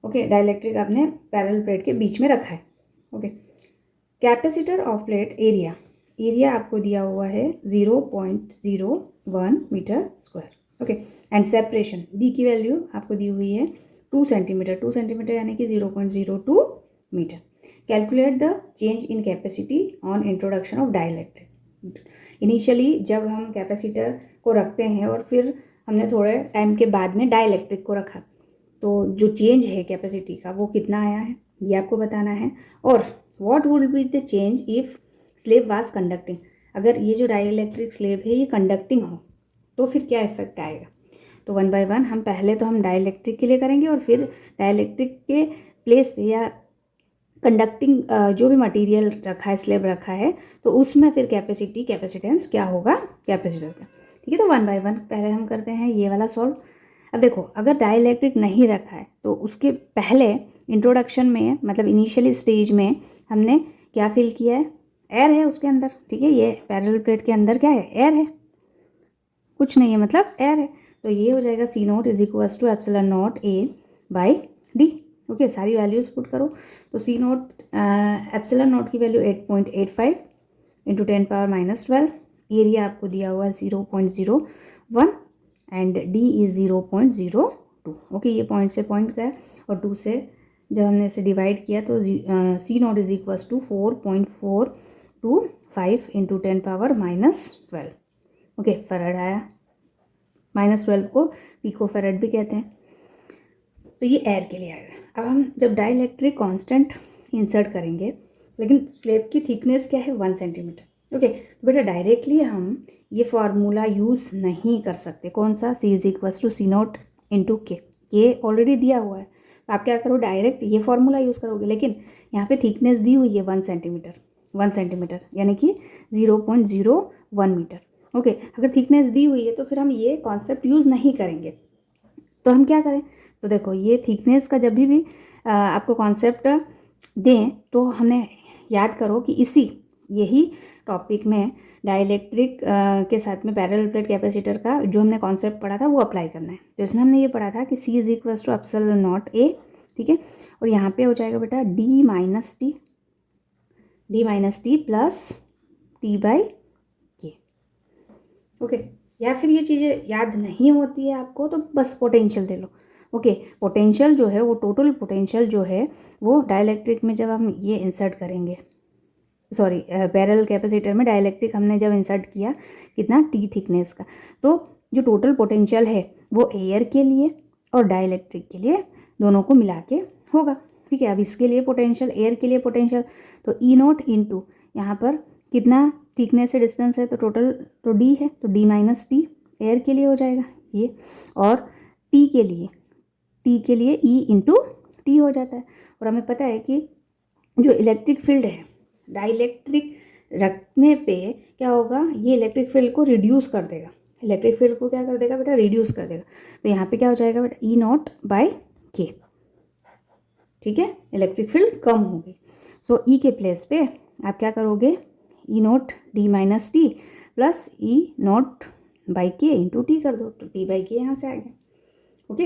ओके, डाइलेक्ट्रिक आपने पैरेलल प्लेट के बीच में रखा है। Okay, capacitor of plate area आपको दिया हुआ है 0.01 metre square. Okay, and separation D की वैल्यू आपको दी हुई है 2 सेंटीमीटर। 2 सेंटीमीटर यानी कि 0.02 metre. Calculate the change in capacity on introduction of dielectric. Initially जब हम कैपेसिटर को रखते हैं और फिर हमने थोड़े टाइम के बाद में डाइलेक्ट्रिक को रखा, तो जो चेंज है कैपेसिटी का वो कितना आया है ये आपको बताना है। और what would be the change if slab was conducting. अगर ये जो डाइलेक्ट्रिक स्लेब है ये कंडक्टिंग हो तो फिर क्या इफेक्ट आएगा। तो 1 बाय 1 हम पहले तो हम डाइलेक्ट्रिक के लिए करेंगे और फिर डाइलेक्ट्रिक के प्लेस पे या कंडक्टिंग जो भी मटेरियल रखा है, स्लेब रखा है, तो उसमें फिर कैपेसिटेंस क्या होगा कैपेसिटर का। ठीक है, तो 1 बाय 1 पहले हम करते हैं ये वाला सॉल्व। अब देखो, अगर डाइलेक्ट्रिक नहीं रखा है तो उसके पहले इंट्रोडक्शन में, मतलब इनिशियली स्टेज में हमने क्या फिल किया है, एयर है उसके अंदर। ठीक है, ये पैरेलल प्लेट के अंदर क्या है, एयर है, कुछ नहीं है, मतलब एयर है। तो ये हो जाएगा C0 is equals to epsilon naught A by D. Okay, सारी वैल्यूज पुट करो। तो C0 एप्सिलॉन नॉट की वैल्यू 8.85 इंटू 10 पावर -12। एरिया आपको दिया हुआ है 0.01 एंड डी इज 0.02। ओके, ये पॉइंट से पॉइंट गया और 2 से जब हमने इसे डिवाइड किया तो C0 is equals to 4.425 into 10 power -12। Okay, farad आया। -12 को पिको फैराड भी कहते हैं। तो ये एयर के लिए आएगा। अब हम जब डाइलेक्ट्रिक कांस्टेंट इंसर्ट करेंगे, लेकिन स्लेब की थिकनेस क्या है 1 सेंटीमीटर। ओके, तो बेटा डायरेक्टली हम ये फार्मूला यूज़ नहीं कर सकते। कौन सा, C is equals to C0 into K. ये ऑलरेडी दिया हुआ है, तो आप क्या करो, डायरेक्ट ये फार्मूला यूज़ करोगे। लेकिन यहाँ पे थिकनेस दी हुई है 1 सेंटीमीटर, 1 सेंटीमीटर यानी कि 0.01 मीटर। ओके, अगर थिकनेस दी हुई है तो फिर हम ये कॉन्सेप्ट यूज़ नहीं करेंगे। तो हम क्या करें, तो देखो ये थिकनेस का जब भी आपको कॉन्सेप्ट दें तो हमने याद करो कि यही टॉपिक में डाइलेक्ट्रिक के साथ में पैरेलल प्लेट कैपेसिटर का जो हमने कॉन्सेप्ट पढ़ा था वो अप्लाई करना है। तो इसमें हमने ये पढ़ा था कि C is equals to epsilon naught A। ठीक है, और यहाँ पे हो जाएगा बेटा D minus T plus T by के। ओके, या फिर ये चीज़ें याद नहीं होती है आपको तो बस पोटेंशियल दे लो। ओके, पोटेंशियल जो है वो टोटल पोटेंशियल जो है वो डाइलेक्ट्रिक में जब हम ये इंसर्ट करेंगे, सॉरी पैरेलल कैपेसिटर में डाइलेक्ट्रिक हमने जब इंसर्ट किया कितना T थिकनेस का, तो जो टोटल पोटेंशियल है वो एयर के लिए और डाइलेक्ट्रिक के लिए दोनों को मिला के होगा। ठीक है, अब इसके लिए पोटेंशियल, एयर के लिए पोटेंशियल, तो E0 इंटू यहाँ पर कितना थिकनेस से डिस्टेंस है, तो टोटल तो D है, तो D माइनस टी एयर के लिए हो जाएगा ये। और T के लिए E इंटू टी हो जाता है। और हमें पता है कि जो इलेक्ट्रिक फील्ड है डाइलेक्ट्रिक रखने पे क्या होगा, ये इलेक्ट्रिक फील्ड को रिड्यूस कर देगा। इलेक्ट्रिक फील्ड को क्या कर देगा बेटा, रिड्यूस कर देगा। तो यहाँ पे क्या हो जाएगा बेटा, E0 बाई के। ठीक है, इलेक्ट्रिक फील्ड कम होगी। सो E के प्लेस पे आप क्या करोगे, E0 D minus T plus E0 by के इंटू टी कर दो, तो T बाई के यहाँ से आ गया। ओके,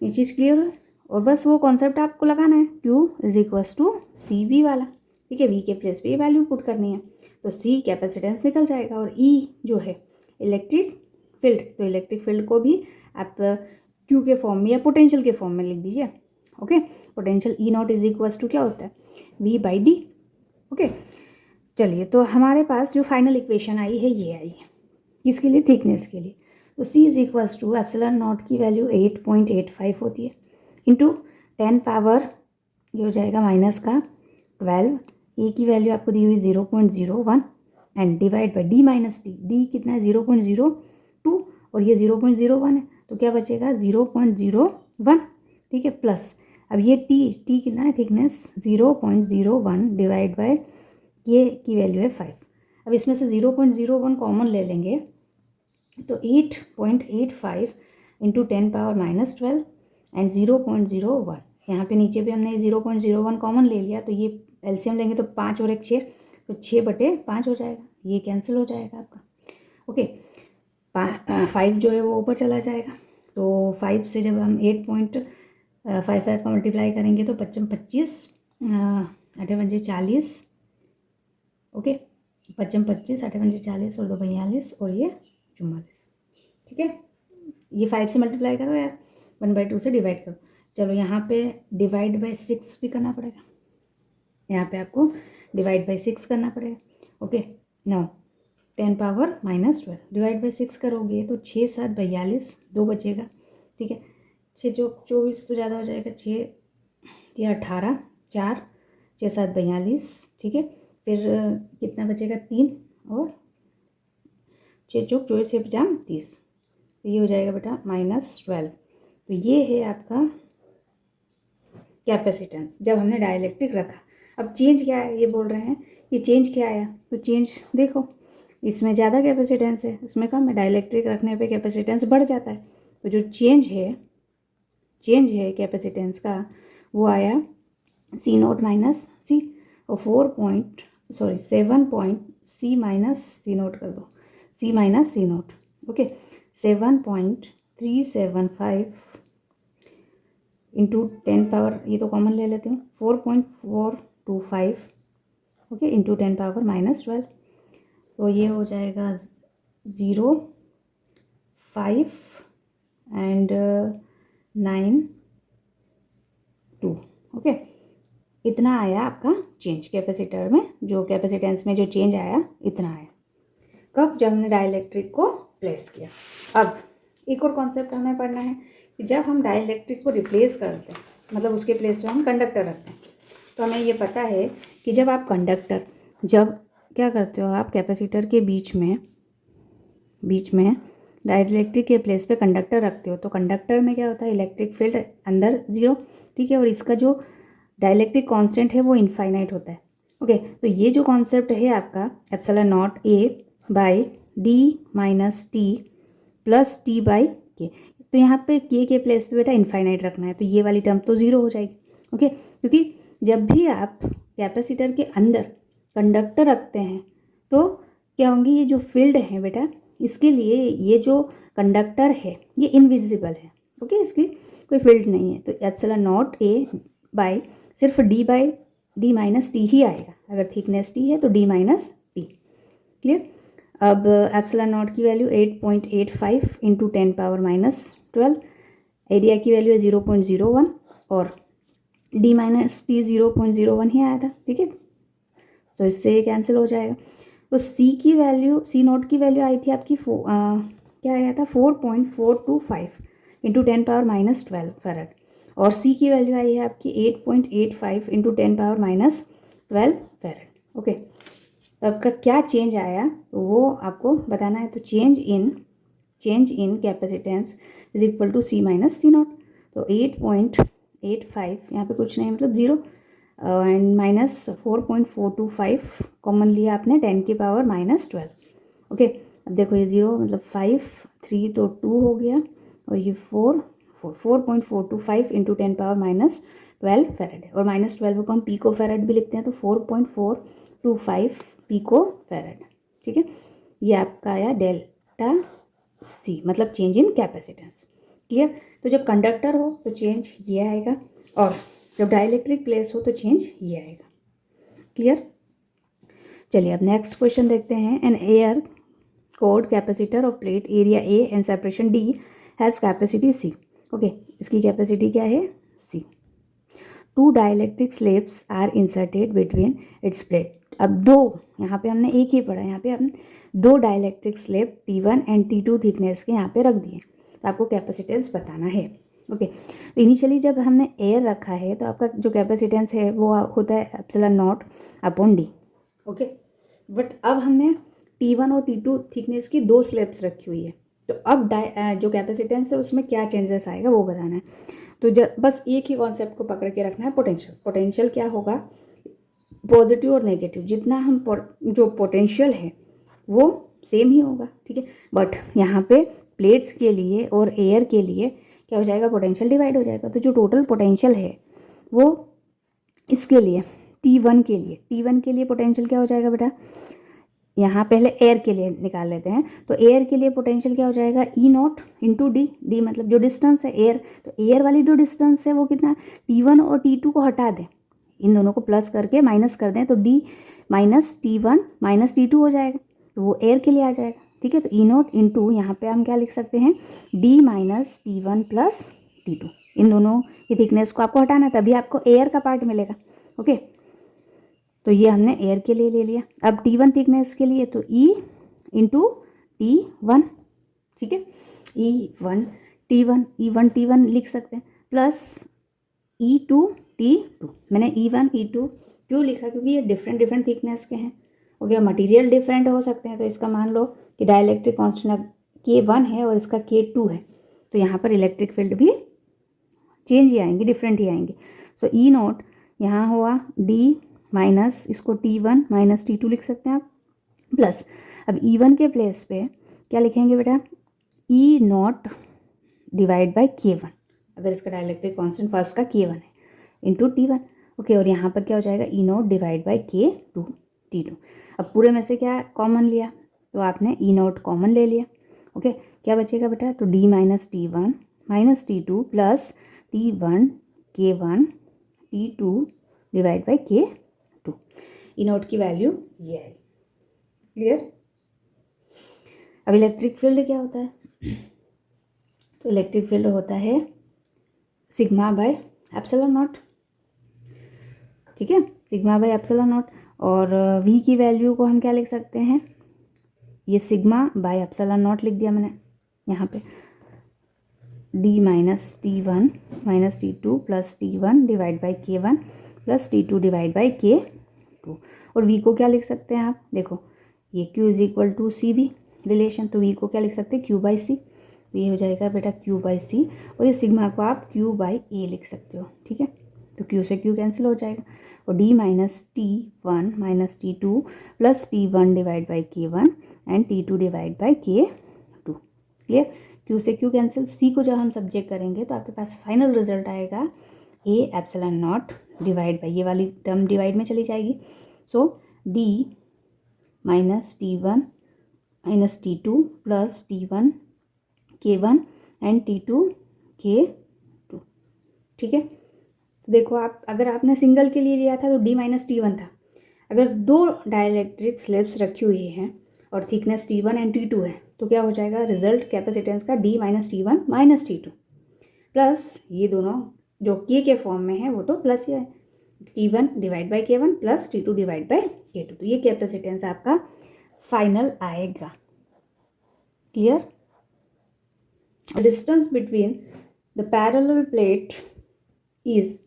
ये चीज़ क्लियर है। और बस वो कॉन्सेप्ट आपको लगाना है, Q is equals to C V वाला। ठीक है, V के प्लेस पे ये वैल्यू पुट करनी है, तो C कैपेसिटेंस निकल जाएगा और E जो है इलेक्ट्रिक फील्ड, तो इलेक्ट्रिक फील्ड को भी आप Q के फॉर्म में या पोटेंशियल के फॉर्म में लिख दीजिए। Okay, potential E0 is equals to क्या होता है, V बाई डी। ओके, चलिए, तो हमारे पास जो फाइनल इक्वेशन आई है ये आई है, किसके लिए, थिकनेस के लिए। तो C is equals to epsilon naught की वैल्यू 8.85 होती है इंटू 10 पावर ये हो जाएगा माइनस का 12। ए की वैल्यू आपको दी हुई 0.01 and divide by D minus T. D कितना है 0.02 और ये 0.01 है, तो क्या बचेगा 0.01। ठीक है, प्लस अब ये टी कितना है, थिकनेस 0.01 डिवाइड बाय ये की वैल्यू है 5। अब इसमें से 0.01 कॉमन ले लेंगे तो 8.85 इंटू 10 पावर -12 एंड 0.01। यहाँ पे नीचे भी हमने 0.01 कॉमन ले लिया, तो ये एलसीएम लेंगे तो 5 और 1 6, तो 6/5 हो जाएगा, ये कैंसिल हो जाएगा आपका। ओके, 5 जो है वो ऊपर चला जाएगा। तो 5 से जब हम 8.55 का मल्टीप्लाई करेंगे तो 25 आठे पंजे 40, ओके, 25 आठे पंजे 40 और 2 42 और ये 44, ठीक है। ये 5 से मल्टीप्लाई करो या 1/2 से डिवाइड करो। चलो यहाँ पे डिवाइड बाय 6 भी करना पड़ेगा, यहाँ पे आपको डिवाइड बाय 6 करना पड़ेगा, okay. Now 10 power -12 divide by 6 करोगे तो 6 7 42, 2 बचेगा, ठीक है। 6 चौक 24 तो ज़्यादा हो जाएगा, 6 या 18, 4 6 7 42, ठीक है। फिर कितना बचेगा 3 और 6 चौक 24 से 50 30, तो ये हो जाएगा बेटा -12। तो ये है आपका कैपेसिटेंस जब हमने डाइलेक्ट्रिक रखा। अब चेंज क्या है ये बोल रहे हैं कि चेंज क्या आया, तो चेंज देखो इसमें ज़्यादा कैपेसिटेंस है, इसमें कम है। डाइलेक्ट्रिक रखने पे कैपेसिटेंस बढ़ जाता है। तो जो चेंज है कैपेसिटेंस का वो आया C0 माइनस सी और 7 C माइनस C0 कर दो, C minus C0, okay. 7.375 into 10 power, ये तो कॉमन ले लेती हूँ, 4.425, ओके, इंटू 10 पावर -12, तो ये हो जाएगा 0 5 एंड 9 2, ओके। इतना आया आपका चेंज कैपेसिटर में, जो कैपेसिटेंस में जो चेंज आया इतना आया। कब? जब हमने डाइलेक्ट्रिक को प्लेस किया। अब एक और कॉन्सेप्ट हमें पढ़ना है कि जब हम डाइलेक्ट्रिक को रिप्लेस करते हैं, मतलब उसके प्लेस में हम कंडक्टर रखते हैं, तो हमें ये पता है कि जब आप कंडक्टर, जब क्या करते हो आप कैपेसिटर के बीच में डाइलेक्ट्रिक के प्लेस पे कंडक्टर रखते हो, तो कंडक्टर में क्या होता है, इलेक्ट्रिक फील्ड अंदर 0, ठीक है, और इसका जो डाइलेक्ट्रिक कांस्टेंट है वो इनफाइनाइट होता है, ओके। तो ये जो कॉन्सेप्ट है आपका ε0A/d-t प्लस t बाई के, तो यहाँ पे के प्लेस पे बेटा इनफाइनाइट रखना है, तो ये वाली टर्म तो 0 हो जाएगी, ओके। क्योंकि जब भी आप कैपेसिटर के अंदर कंडक्टर रखते हैं तो क्या होंगी, ये जो फील्ड है बेटा, इसके लिए ये जो कंडक्टर है ये इनविजिबल है, ओके, इसकी कोई फील्ड नहीं है। तो ε0A सिर्फ d माइनस टी ही आएगा, अगर थिकनेस t है तो d माइनस टी, क्लियर। अब ε0 की वैल्यू 8.85 इंटू 10 पावर -12, एरिया की वैल्यू है 0.01 और d माइनस टी 0.01 ही आया था, ठीक है, तो इससे कैंसिल हो जाएगा। तो C0 की वैल्यू आई थी आपकी क्या आया था 4.425 इंटू 10 पावर -12 फेरेड, और C की वैल्यू आई है आपकी 8.85 इंटू 10 पावर -12 फेरेड, ओके। तो आपका क्या चेंज आया तो वो आपको बताना है। तो change in capacitance is equal to C minus C0, तो 8.85 यहाँ पे कुछ नहीं, मतलब 0 एंड -4.425 कॉमन लिया आपने 10 की पावर -12, ओके। अब देखो ये 0 मतलब 5 3 तो 2 हो गया, और ये 4.425 इंटू 10 पावर -12 फेरेड है, और -12 को हम पीको फेरेड भी लिखते हैं, तो 4.425 पीको फेरेड, ठीक है। ये आपका आया डेल्टा C, मतलब चेंज इन कैपेसिटेंस, क्लियर। तो जब कंडक्टर हो तो चेंज ये आएगा, और जब डाइलेक्ट्रिक प्लेस हो तो चेंज ये आएगा, क्लियर। चलिए अब नेक्स्ट क्वेश्चन देखते हैं। An air cored capacitor of plate area A and separation D has capacity C, okay. इसकी कैपेसिटी क्या है C। 2 dielectric slabs are inserted between its plate. अब दो, यहाँ पे हमने एक ही पढ़ा, यहाँ पे हम 2 dielectric slab T1 and T2 thickness के यहाँ पे रख दिए, तो आपको कैपेसिटेंस बताना है, ओके। इनिशियली जब हमने एयर रखा है तो आपका जो कैपेसिटेंस है वो होता है ε0/d, ओके। बट अब हमने T1 और T2 थिकनेस की 2 स्लेब्स रखी हुई है, तो अब जो कैपेसिटेंस है उसमें क्या चेंजेस आएगा वो बताना है। तो बस एक ही कॉन्सेप्ट को पकड़ के रखना है, पोटेंशियल क्या होगा, पॉजिटिव और नेगेटिव, जितना हम जो पोटेंशियल है वो सेम ही होगा, ठीक है। बट यहाँ पे प्लेट्स के लिए और एयर के लिए क्या हो जाएगा, पोटेंशियल डिवाइड हो जाएगा। तो जो टोटल पोटेंशियल है वो इसके लिए T1 के लिए पोटेंशियल क्या हो जाएगा बेटा, यहाँ पहले एयर के लिए निकाल लेते हैं। तो एयर के लिए पोटेंशियल क्या हो जाएगा, ई नॉट इंटू डी। डी मतलब जो डिस्टेंस है एयर, तो एयर वाली जो डिस्टेंस है वो कितना, T1 और T2 को हटा दें, इन दोनों को प्लस करके माइनस कर दें, तो D minus T1 minus T2 हो जाएगा, तो वो एयर के लिए आ जाएगा। ठीक है, तो ई नॉट इंटू यहाँ पर हम क्या लिख सकते हैं, D minus T1 plus T2। इन दोनों की थिकनेस को आपको हटाना, तभी आपको एयर का पार्ट मिलेगा। ओके, तो ये हमने एयर के लिए ले लिया। अब T1 थिकनेस के लिए तो E इंटू T1, ठीक है, E1 T1 लिख सकते हैं, प्लस E2 T2। मैंने E1 E2 क्यों लिखा, क्योंकि ये डिफरेंट थिकनेस के हैं। ओके, मटेरियल डिफरेंट हो सकते हैं, तो इसका मान लो कि डाइलेक्ट्रिक कांस्टेंट K1 है और इसका K2 है, तो यहाँ पर इलेक्ट्रिक फील्ड भी चेंज ही आएंगे, डिफरेंट ही आएंगे। सो ई नॉट यहाँ हुआ D माइनस इसको T1 माइनस T2 लिख सकते हैं आप, प्लस अब E1 के प्लेस पे क्या लिखेंगे बेटा, ई नॉट डिवाइड बाई K1, अगर इसका डाइलेक्ट्रिक कांस्टेंट फर्स्ट का K1 है, इंटू T1। ओके, और यहाँ पर क्या हो जाएगा, ई not divide by K2 T2। अब पूरे में से क्या कॉमन लिया, तो आपने ई नॉट कॉमन ले लिया। ओके, क्या बचेगा बेटा, तो D minus T1 minus T2 plus T1 K1 T2 divide by K2। E not की वैल्यू ये है। क्लियर। अब इलेक्ट्रिक फील्ड क्या होता है, तो इलेक्ट्रिक फील्ड होता है सिग्मा बाय एप्सिलॉन नॉट। ठीक है, सिग्मा बाय एप्सिलॉन नॉट। और V की वैल्यू को हम क्या लिख सकते हैं, ये सिग्मा बाय एप्सिलॉन नॉट लिख दिया मैंने यहाँ पे, D minus T1 minus T2 plus T1 divide by K1 plus T2 divide by K2। और V को क्या लिख सकते हैं आप, देखो ये Q इज इक्वल टू सी भी रिलेशन, तो V को क्या लिख सकते हैं, Q बाई सी। तो ये हो जाएगा बेटा Q बाई सी, और ये सिग्मा को आप Q बाई ए लिख सकते हो। ठीक है, तो Q से Q कैंसिल हो जाएगा, और D minus T1 minus T2 plus T1 divide by K1 and T2 divide by K2। Clear. Q से Q कैंसिल, C को जब हम सब्जेक्ट करेंगे तो आपके पास फाइनल रिजल्ट आएगा A epsilon not divide by, ये वाली टर्म डिवाइड में चली जाएगी, सो D minus T1 minus T2 plus T1 K1 and T2 K2। ठीक है, तो देखो आप, अगर आपने सिंगल के लिए लिया था तो D माइनस T1 था। अगर दो डाइलेक्ट्रिक स्लिप्स रखी हुई हैं और थिकनेस T1 एंड T2 है, तो क्या हो जाएगा, रिजल्ट कैपेसिटेंस का D minus T1 minus T2 plus ये दोनों जो K के फॉर्म में है वो तो प्लस ही है, T1 divide by K1 plus T2 divide by K2। तो ये कैपेसिटेंस आपका फाइनल आएगा। Clear. Distance between the parallel plate is,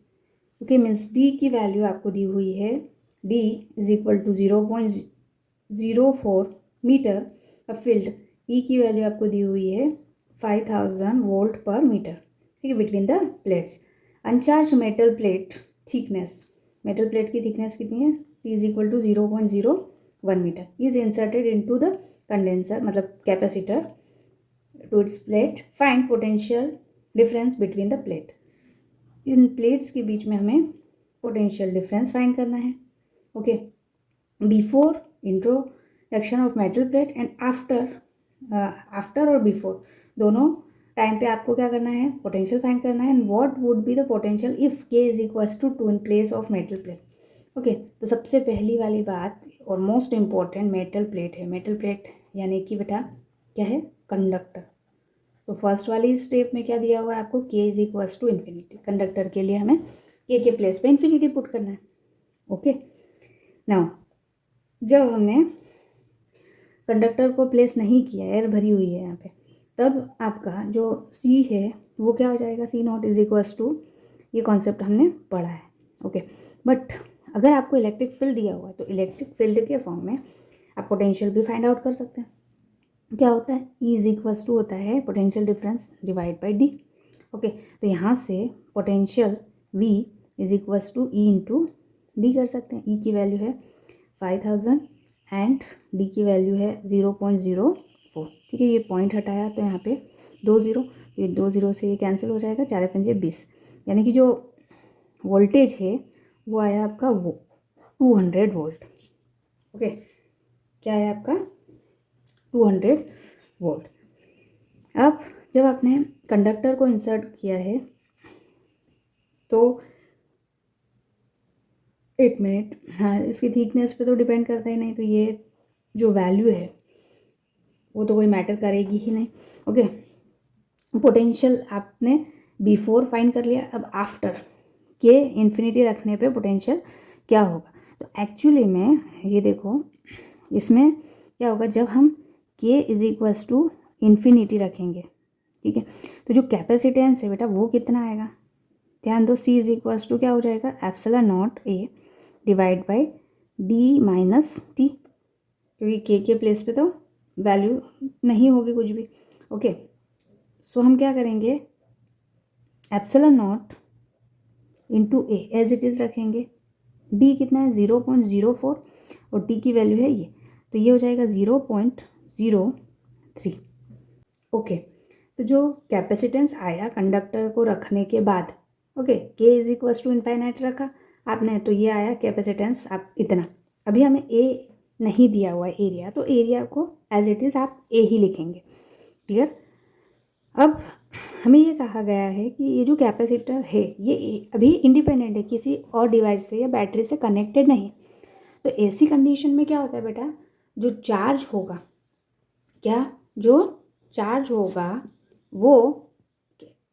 okay, means D की वैल्यू आपको दी हुई है, D is equal to 0.04 metre. अब फील्ड E की वैल्यू आपको दी हुई है 5000 वोल्ट पर मीटर। ठीक है, between the plates. Uncharged metal plate thickness, metal plate की थिकनेस कितनी है, T is equal to 0.01 metre, is inserted into the condenser मतलब capacitor to its plate. Find potential difference between the plate. इन plates के बीच में हमें potential difference find करना है। Okay, before introduction of metal plate and after और before दोनों टाइम पे आपको क्या करना है, पोटेंशियल फाइंड करना है। And what would be the potential if K is equals to 2 in place of metal plate. Okay, तो सबसे पहली वाली बात और मोस्ट इम्पॉर्टेंट मेटल प्लेट है। मेटल प्लेट यानी कि बेटा क्या है, कंडक्टर। तो फर्स्ट वाली स्टेप में क्या दिया हुआ है आपको, K is equals to infinity. Conductor के लिए हमें K के प्लेस पे इन्फिनिटी पुट करना है। ओके, नाउ जब हमने कंडक्टर को प्लेस नहीं किया, एयर भरी हुई है यहाँ पे, तब आपका जो C है वो क्या हो जाएगा, C naught is equals to, ये कॉन्सेप्ट हमने पढ़ा है। ओके, बट अगर आपको इलेक्ट्रिक फील्ड दिया हुआ है तो इलेक्ट्रिक फील्ड के फॉर्म में आप पोटेंशियल भी फाइंड आउट कर सकते हैं। क्या होता है, E इज इक्वल्स टू होता है potential difference divide by D। Okay, तो यहाँ से potential V is equals to E into D कर सकते हैं। E की वैल्यू है 5000 एंड D की वैल्यू है 0.04। ठीक है, ये पॉइंट हटाया तो यहाँ पे 2 0, ये 2 0 से ये कैंसिल हो जाएगा, 4 पंजे 20, यानी कि जो वोल्टेज है वो आया आपका वो 200 वोल्ट। ओके, क्या है आपका 200 वोल्ट। अब जब आपने कंडक्टर को इंसर्ट किया है तो 1 मिनट, हाँ इसकी थिकनेस पे तो डिपेंड करता ही नहीं, तो ये जो वैल्यू है वो तो कोई मैटर करेगी ही नहीं। ओके, पोटेंशियल आपने बिफोर फाइंड कर लिया, अब आफ्टर के इन्फिनिटी रखने पे पोटेंशियल क्या होगा। तो एक्चुअली में ये देखो, इसमें क्या होगा जब हम के इज इक्वल्स टू इन्फिनिटी रखेंगे, ठीक है, तो जो कैपेसिटेंस है बेटा वो कितना आएगा, ध्यान दो, सी इज इक्वल्स टू क्या हो जाएगा, epsilon naught A divide by D minus T, क्योंकि के प्लेस पे तो वैल्यू नहीं होगी कुछ भी। ओके, सो हम क्या करेंगे, epsilon naught into A as it is रखेंगे, डी कितना है 0.04 और टी की वैल्यू है ये, तो ये हो जाएगा 0.03। ओके, तो जो कैपेसिटेंस आया कंडक्टर को रखने के बाद, ओके, के इज इक्वल्स टू इनफाइनाइट रखा आपने, तो ये आया कैपेसिटेंस आप इतना। अभी हमें ए नहीं दिया हुआ है एरिया, तो एरिया को एज इट इज़ आप ए ही लिखेंगे। क्लियर। अब हमें ये कहा गया है कि ये जो कैपेसिटर है ये अभी इंडिपेंडेंट है, किसी और डिवाइस से या बैटरी से कनेक्टेड नहीं। तो ऐसी कंडीशन में क्या होता है बेटा, जो चार्ज होगा, क्या जो चार्ज होगा वो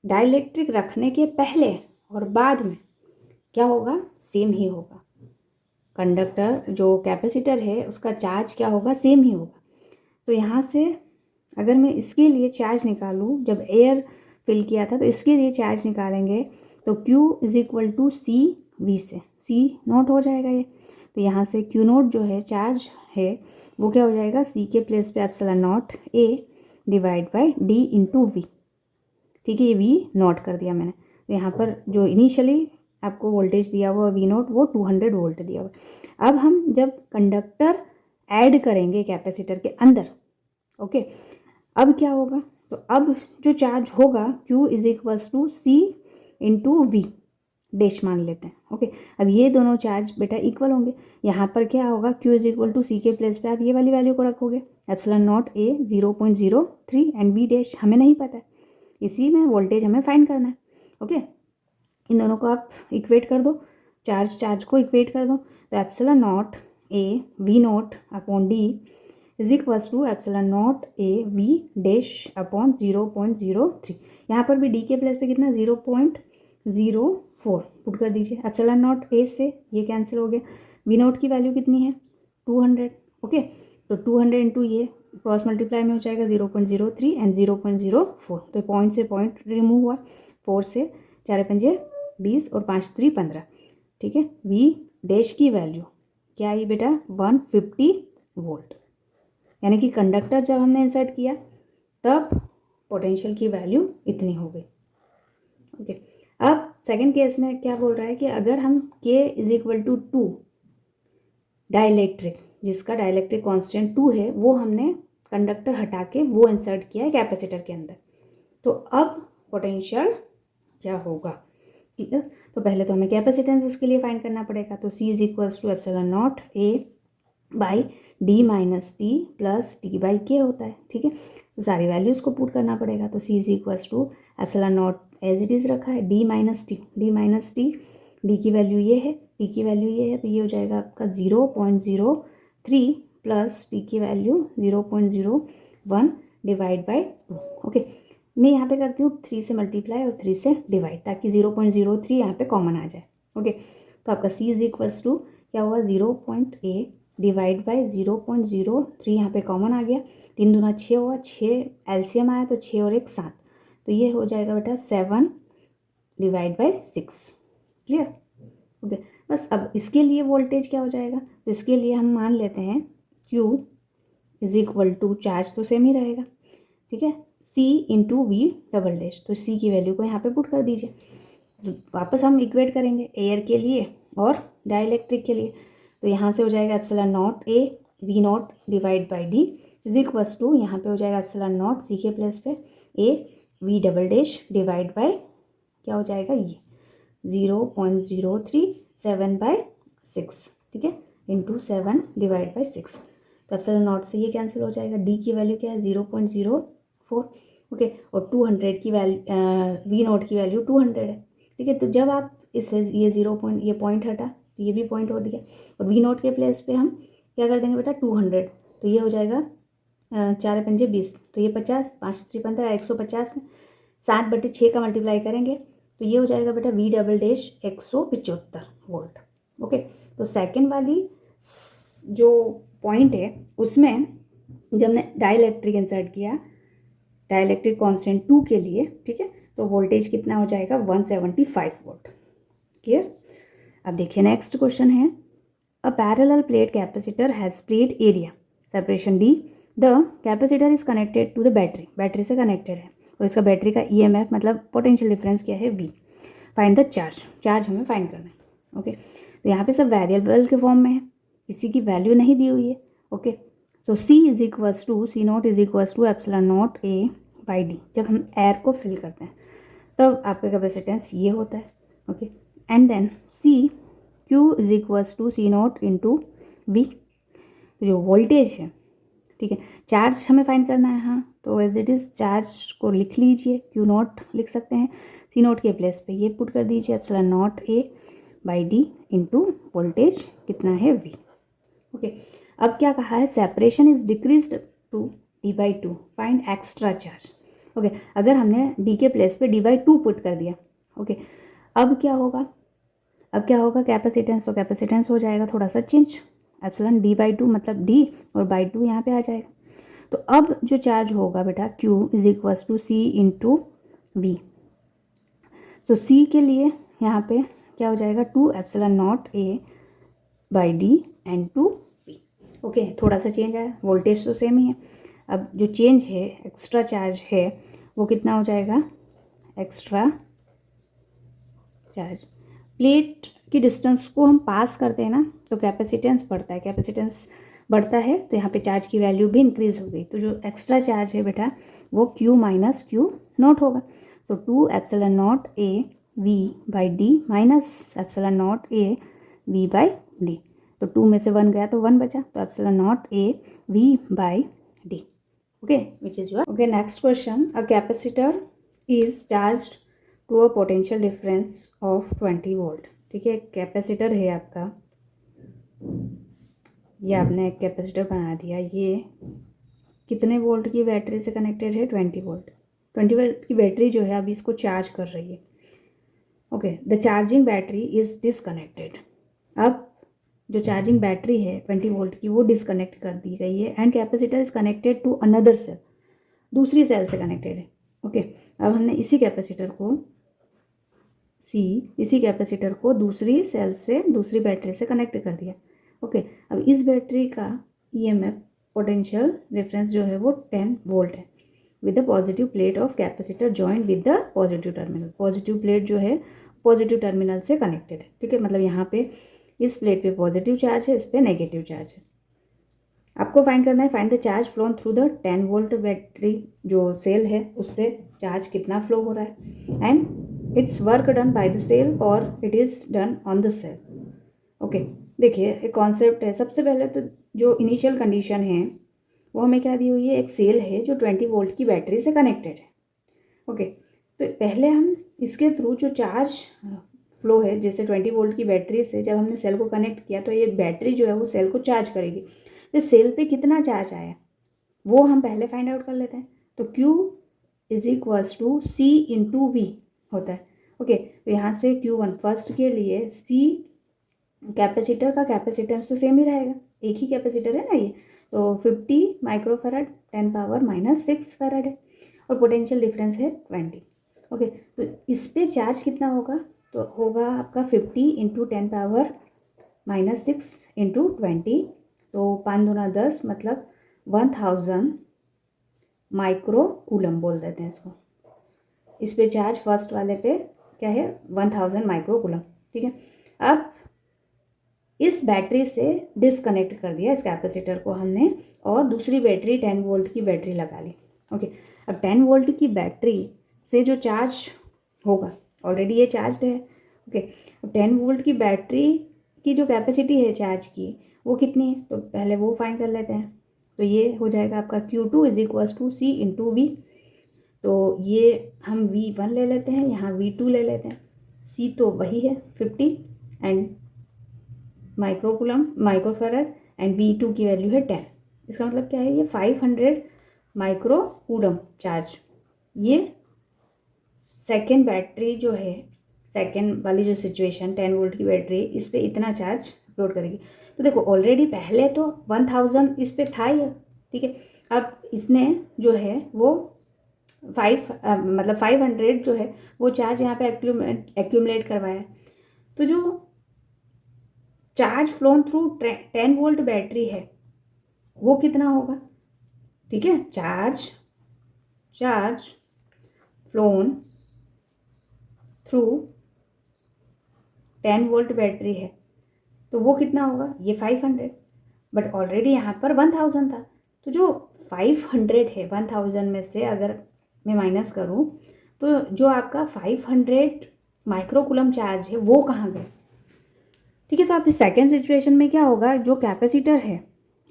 डाइलेक्ट्रिक रखने के पहले और बाद में क्या होगा, सेम ही होगा। कंडक्टर जो कैपेसिटर है उसका चार्ज क्या होगा, सेम ही होगा। तो यहाँ से अगर मैं इसके लिए चार्ज निकालूँ, जब एयर फिल किया था तो इसके लिए चार्ज निकालेंगे, तो Q is equal to C V से सी नोट हो जाएगा ये। तो यहाँ से Q नोट जो है चार्ज है वो क्या हो जाएगा, सी के प्लेस पे epsilon naught A divide by D into V. ठीक है, ये वी नोट कर दिया मैंने। तो यहाँ पर जो इनिशियली आपको वोल्टेज दिया हुआ वी नोट वो 200 वोल्ट दिया हुआ। अब हम जब कंडक्टर ऐड करेंगे कैपेसिटर के अंदर, ओके, अब क्या होगा, तो अब जो चार्ज होगा Q is equals to C into V dash मान लेते हैं। ओके, अब ये दोनों चार्ज बेटा इक्वल होंगे। यहाँ पर क्या होगा, Q is equal to C के प्लेस पे आप ये वाली वैल्यू को रखोगे, epsilon naught A 0.03 and V dash हमें नहीं पता है, इसी में वोल्टेज हमें फाइंड करना है। ओके, इन दोनों को आप इक्वेट कर दो, चार्ज को इक्वेट कर दो, तो epsilon naught A V naught upon D is equals to epsilon naught A V dash upon 0.03। यहाँ पर भी डी के प्लेस पे कितना 0.04 पुट कर दीजिए, एप्सिलॉन नॉट ए से ये कैंसिल हो गया, वी नोट की वैल्यू कितनी है 200। ओके, तो 200 इंटू ये क्रॉस मल्टीप्लाई में हो जाएगा 0.03 एंड 0.04, तो पॉइंट से पॉइंट रिमूव हुआ, 4 से 4 पंजे 20 और 5 3 15। ठीक है, वी डैश की वैल्यू क्या आई बेटा 150 वोल्ट, यानी कि कंडक्टर जब हमने इंसर्ट किया तब पोटेंशियल की वैल्यू इतनी हो गई। ओके, अब सेकंड केस में क्या बोल रहा है कि अगर हम K is equal to 2 dielectric, जिसका डाइलेक्ट्रिक कांस्टेंट 2 है, वो हमने कंडक्टर हटा के वो इंसर्ट किया है कैपेसिटर के अंदर, तो अब पोटेंशियल क्या होगा। ठीक है, तो पहले तो हमें कैपेसिटेंस उसके लिए फाइंड करना पड़ेगा, तो C is equals to epsilon naught A by D minus T plus T by K होता है। ठीक है, तो सारी वैल्यूज़ को पुट करना पड़ेगा, तो C is equals to epsilon naught as it is रखा है, डी माइनस टी डी की वैल्यू ये है, टी की वैल्यू ये है, तो ये हो जाएगा आपका 0.03 प्लस टी की वैल्यू 0.01 डिवाइड बाई 2। ओके, मैं यहाँ पे करती हूँ 3 से मल्टीप्लाई और 3 से डिवाइड, ताकि 0.03 यहाँ पे कॉमन आ जाए। ओके, तो आपका C इज इक्वल्स टू क्या हुआ 0.8 डिवाइड बाई 0.03, यहाँ पे कॉमन आ गया, 3 दूना 6 हुआ, 6 एलसीएम आया तो 6 और 1 7, तो ये हो जाएगा बेटा 7 डिवाइड बाई 6। क्लियर। ओके, बस अब इसके लिए वोल्टेज क्या हो जाएगा, तो इसके लिए हम मान लेते हैं Q is equal to, charge तो सेम ही रहेगा, ठीक है, C into V double dash, तो C की वैल्यू को यहाँ पे पुट कर दीजिए। तो वापस हम इक्वेट करेंगे एयर के लिए और डाइलेक्ट्रिक के लिए, तो यहाँ से हो जाएगा epsilon naught A V naught divide by D is equals to, यहाँ पे हो जाएगा एप्सिलॉन नॉट C के प्लेस पे A V double dash divide by क्या हो जाएगा ये 0.037/6, ठीक है, इंटू 7 डिवाइड बाई 6। तो एप्सिलॉन नॉट से ये कैंसिल हो जाएगा। डी की वैल्यू क्या है 0.04, ओके, और 200 की वैल्यू वी नॉट की वैल्यू 200 है, ठीक है। तो जब आप इससे ये ये पॉइंट हटा तो ये भी पॉइंट हो गया, और वी नॉट के प्लेस पे हम क्या कर देंगे बेटा 200, तो ये हो जाएगा 4 पंजे 20, तो ये 50, 5 3 15, 150 में 7/6 का मल्टीप्लाई करेंगे तो ये हो जाएगा बेटा V double dash 175 volt, okay. तो सेकंड वाली जो पॉइंट है उसमें जब हमने डाइलेक्ट्रिक इंसर्ट किया, डाइलेक्ट्रिक कांस्टेंट 2 के लिए, ठीक है, तो वोल्टेज कितना हो जाएगा 175 वोल्ट। क्लियर। अब देखिए नेक्स्ट क्वेश्चन है, a parallel plate capacitor has plate area separation D, the capacitor is connected to the battery, battery से कनेक्टेड है, और इसका बैटरी का EMF मतलब पोटेंशियल डिफरेंस क्या है V। Find the charge, charge हमें फाइंड करना है, ओके। तो यहाँ पे सब वेरिएबल के फॉर्म में है, किसी की वैल्यू नहीं दी हुई है, ओके। तो C naught is equals to epsilon naught A by D। जब हम एयर को फिल करते हैं तब आपका कैपेसिटेंस ये होता है, okay. And then Q is equals to C naught into V, तो जो वोल्टेज है, ठीक है, चार्ज हमें फाइंड करना है, हाँ, तो एज इट इज़ चार्ज को लिख लीजिए, Q नॉट लिख सकते हैं, C नॉट के प्लेस पे ये पुट कर दीजिए epsilon naught A by D into voltage कितना है V, ओके। अब क्या कहा है, separation is decreased to D/2, find extra charge, okay. अगर हमने D के प्लेस पे D/2 पुट कर दिया, ओके, अब क्या होगा, कैपेसिटेंस, तो कैपेसिटेंस हो जाएगा थोड़ा सा चेंज, एप्सिलॉन D/2 मतलब D और बाई 2 यहाँ पे आ जाएगा। तो अब जो चार्ज होगा बेटा Q is equals to C into V। तो C के लिए यहाँ पे क्या हो जाएगा 2 epsilon naught A by D and 2 V, okay. थोड़ा सा चेंज आया, वोल्टेज तो सेम ही है। अब जो चेंज है, एक्स्ट्रा चार्ज है, वो कितना हो जाएगा, एक्स्ट्रा चार्ज, प्लेट की डिस्टेंस को हम पास करते हैं ना तो कैपेसिटेंस बढ़ता है, कैपेसिटेंस बढ़ता है तो यहाँ पे चार्ज की वैल्यू भी इंक्रीज हो गई, तो जो एक्स्ट्रा चार्ज है बेटा वो Q माइनस Q नॉट होगा। सो 2 epsilon naught A V by D minus epsilon naught A V by D, तो 2 में से 1 गया तो 1 बचा, तो epsilon naught A V by D, okay, which is your, okay. Next question, a capacitor is charged to a potential difference of 20 volt, ठीक है। Capacitor है आपका, ये आपने एक कैपेसिटर बना दिया, ये कितने वोल्ट की बैटरी से कनेक्टेड है 20 वोल्ट, 20 वोल्ट की बैटरी जो है अभी इसको चार्ज कर रही है, okay. The charging battery is disconnected, अब जो चार्जिंग बैटरी है 20 वोल्ट की वो डिसकनेक्ट कर दी गई है, and capacitor is connected to another cell, दूसरी सेल से कनेक्टेड है, ओके। अब हमने इसी कैपेसिटर को दूसरी सेल से, दूसरी बैटरी से कनेक्ट कर दिया, ओके। अब इस बैटरी का EMF पोटेंशियल डिफरेंस जो है वो 10 वोल्ट है, with the positive plate of capacitor joint with the positive terminal, positive plate जो है पॉजिटिव टर्मिनल से कनेक्टेड है, ठीक है। मतलब यहाँ पे इस प्लेट पे पॉजिटिव चार्ज है, इस पे नेगेटिव चार्ज है। आपको फाइंड करना है, find the charge flown through the 10 volt battery, जो सेल है उससे चार्ज कितना फ्लो हो रहा है, and its work done by the cell और it is done on the cell, okay. देखिए एक कॉन्सेप्ट है, सबसे पहले तो जो इनिशियल कंडीशन है वो हमें क्या दी हुई है, एक सेल है जो 20 वोल्ट की बैटरी से कनेक्टेड है, ओके। तो पहले हम इसके थ्रू जो चार्ज फ्लो है, जैसे 20 वोल्ट की बैटरी से जब हमने सेल को कनेक्ट किया तो ये बैटरी जो है वो सेल को चार्ज करेगी, तो सेल पे कितना चार्ज आया वो हम पहले फाइंड आउट कर लेते हैं। तो Q is equals to C into V होता है, ओके। तो यहाँ से Q1 फर्स्ट के लिए C कैपेसिटर का कैपेसिटेंस तो सेम ही रहेगा, एक ही कैपेसिटर है ना ये, तो 50 माइक्रोफैरड 10 पावर माइनस 6 फैरड है, और पोटेंशियल डिफरेंस है 20, ओके। तो इस पे चार्ज कितना होगा, तो होगा आपका 50 इंटू 10 पावर माइनस 6 इंटू 20, तो 5 दूना 10 मतलब 1000 माइक्रो कूलम बोल देते हैं इसको। इस पे चार्ज फर्स्ट वाले पे क्या है 1000 माइक्रो कूलम, ठीक है। अब इस बैटरी से डिसकनेक्ट कर दिया इस कैपेसिटर को हमने, और दूसरी बैटरी 10 वोल्ट की बैटरी लगा ली, ओके। अब 10 वोल्ट की बैटरी से जो चार्ज होगा, ऑलरेडी ये चार्ज है, ओके। अब 10 वोल्ट की बैटरी की जो कैपेसिटी है चार्ज की वो कितनी है, तो पहले वो फाइंड कर लेते हैं। तो ये हो जाएगा आपका Q2 is equals to C into V. तो ये हम V1 ले लेते हैं, यहाँ V2 ले लेते हैं। C तो वही है 50 एंड माइक्रोफैरड एंड V2 की वैल्यू है 10। इसका मतलब क्या है, ये 500 माइक्रो कूलम चार्ज ये सेकेंड बैटरी जो है, सेकेंड वाली जो सिचुएशन 10 वोल्ट की बैटरी, इस पर इतना चार्ज अपलोड करेगी। तो देखो ऑलरेडी पहले तो 1000 इस पर था ही, ठीक है। अब इसने जो है वो 500 जो है वो चार्ज यहाँ पे एक्यूमुलेट करवाया। तो जो charge flown through 10 volt battery है वो कितना होगा, ठीक है। Charge flown through 10 volt battery है तो वो कितना होगा, ये 500। बट ऑलरेडी यहाँ पर 1000 था, तो जो 500 है 1000 में से अगर मैं माइनस करूँ तो जो आपका 500 माइक्रोकूलम चार्ज है वो कहाँ गए, ठीक है। तो आपकी सेकेंड सिचुएशन में क्या होगा, जो कैपेसिटर है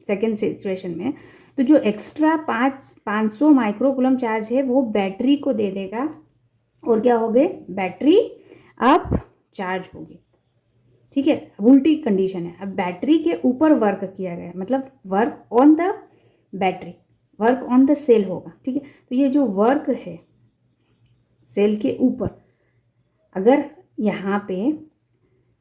सेकेंड सिचुएशन में, तो जो एक्स्ट्रा 500 माइक्रोकूलम चार्ज है वो बैटरी को दे देगा और क्या हो गए, बैटरी अब चार्ज होगी, ठीक है। अब उल्टी कंडीशन है, अब बैटरी के ऊपर वर्क किया गया, मतलब work on the battery, work on the cell होगा, ठीक है। तो ये जो वर्क है सेल के ऊपर, अगर यहाँ पे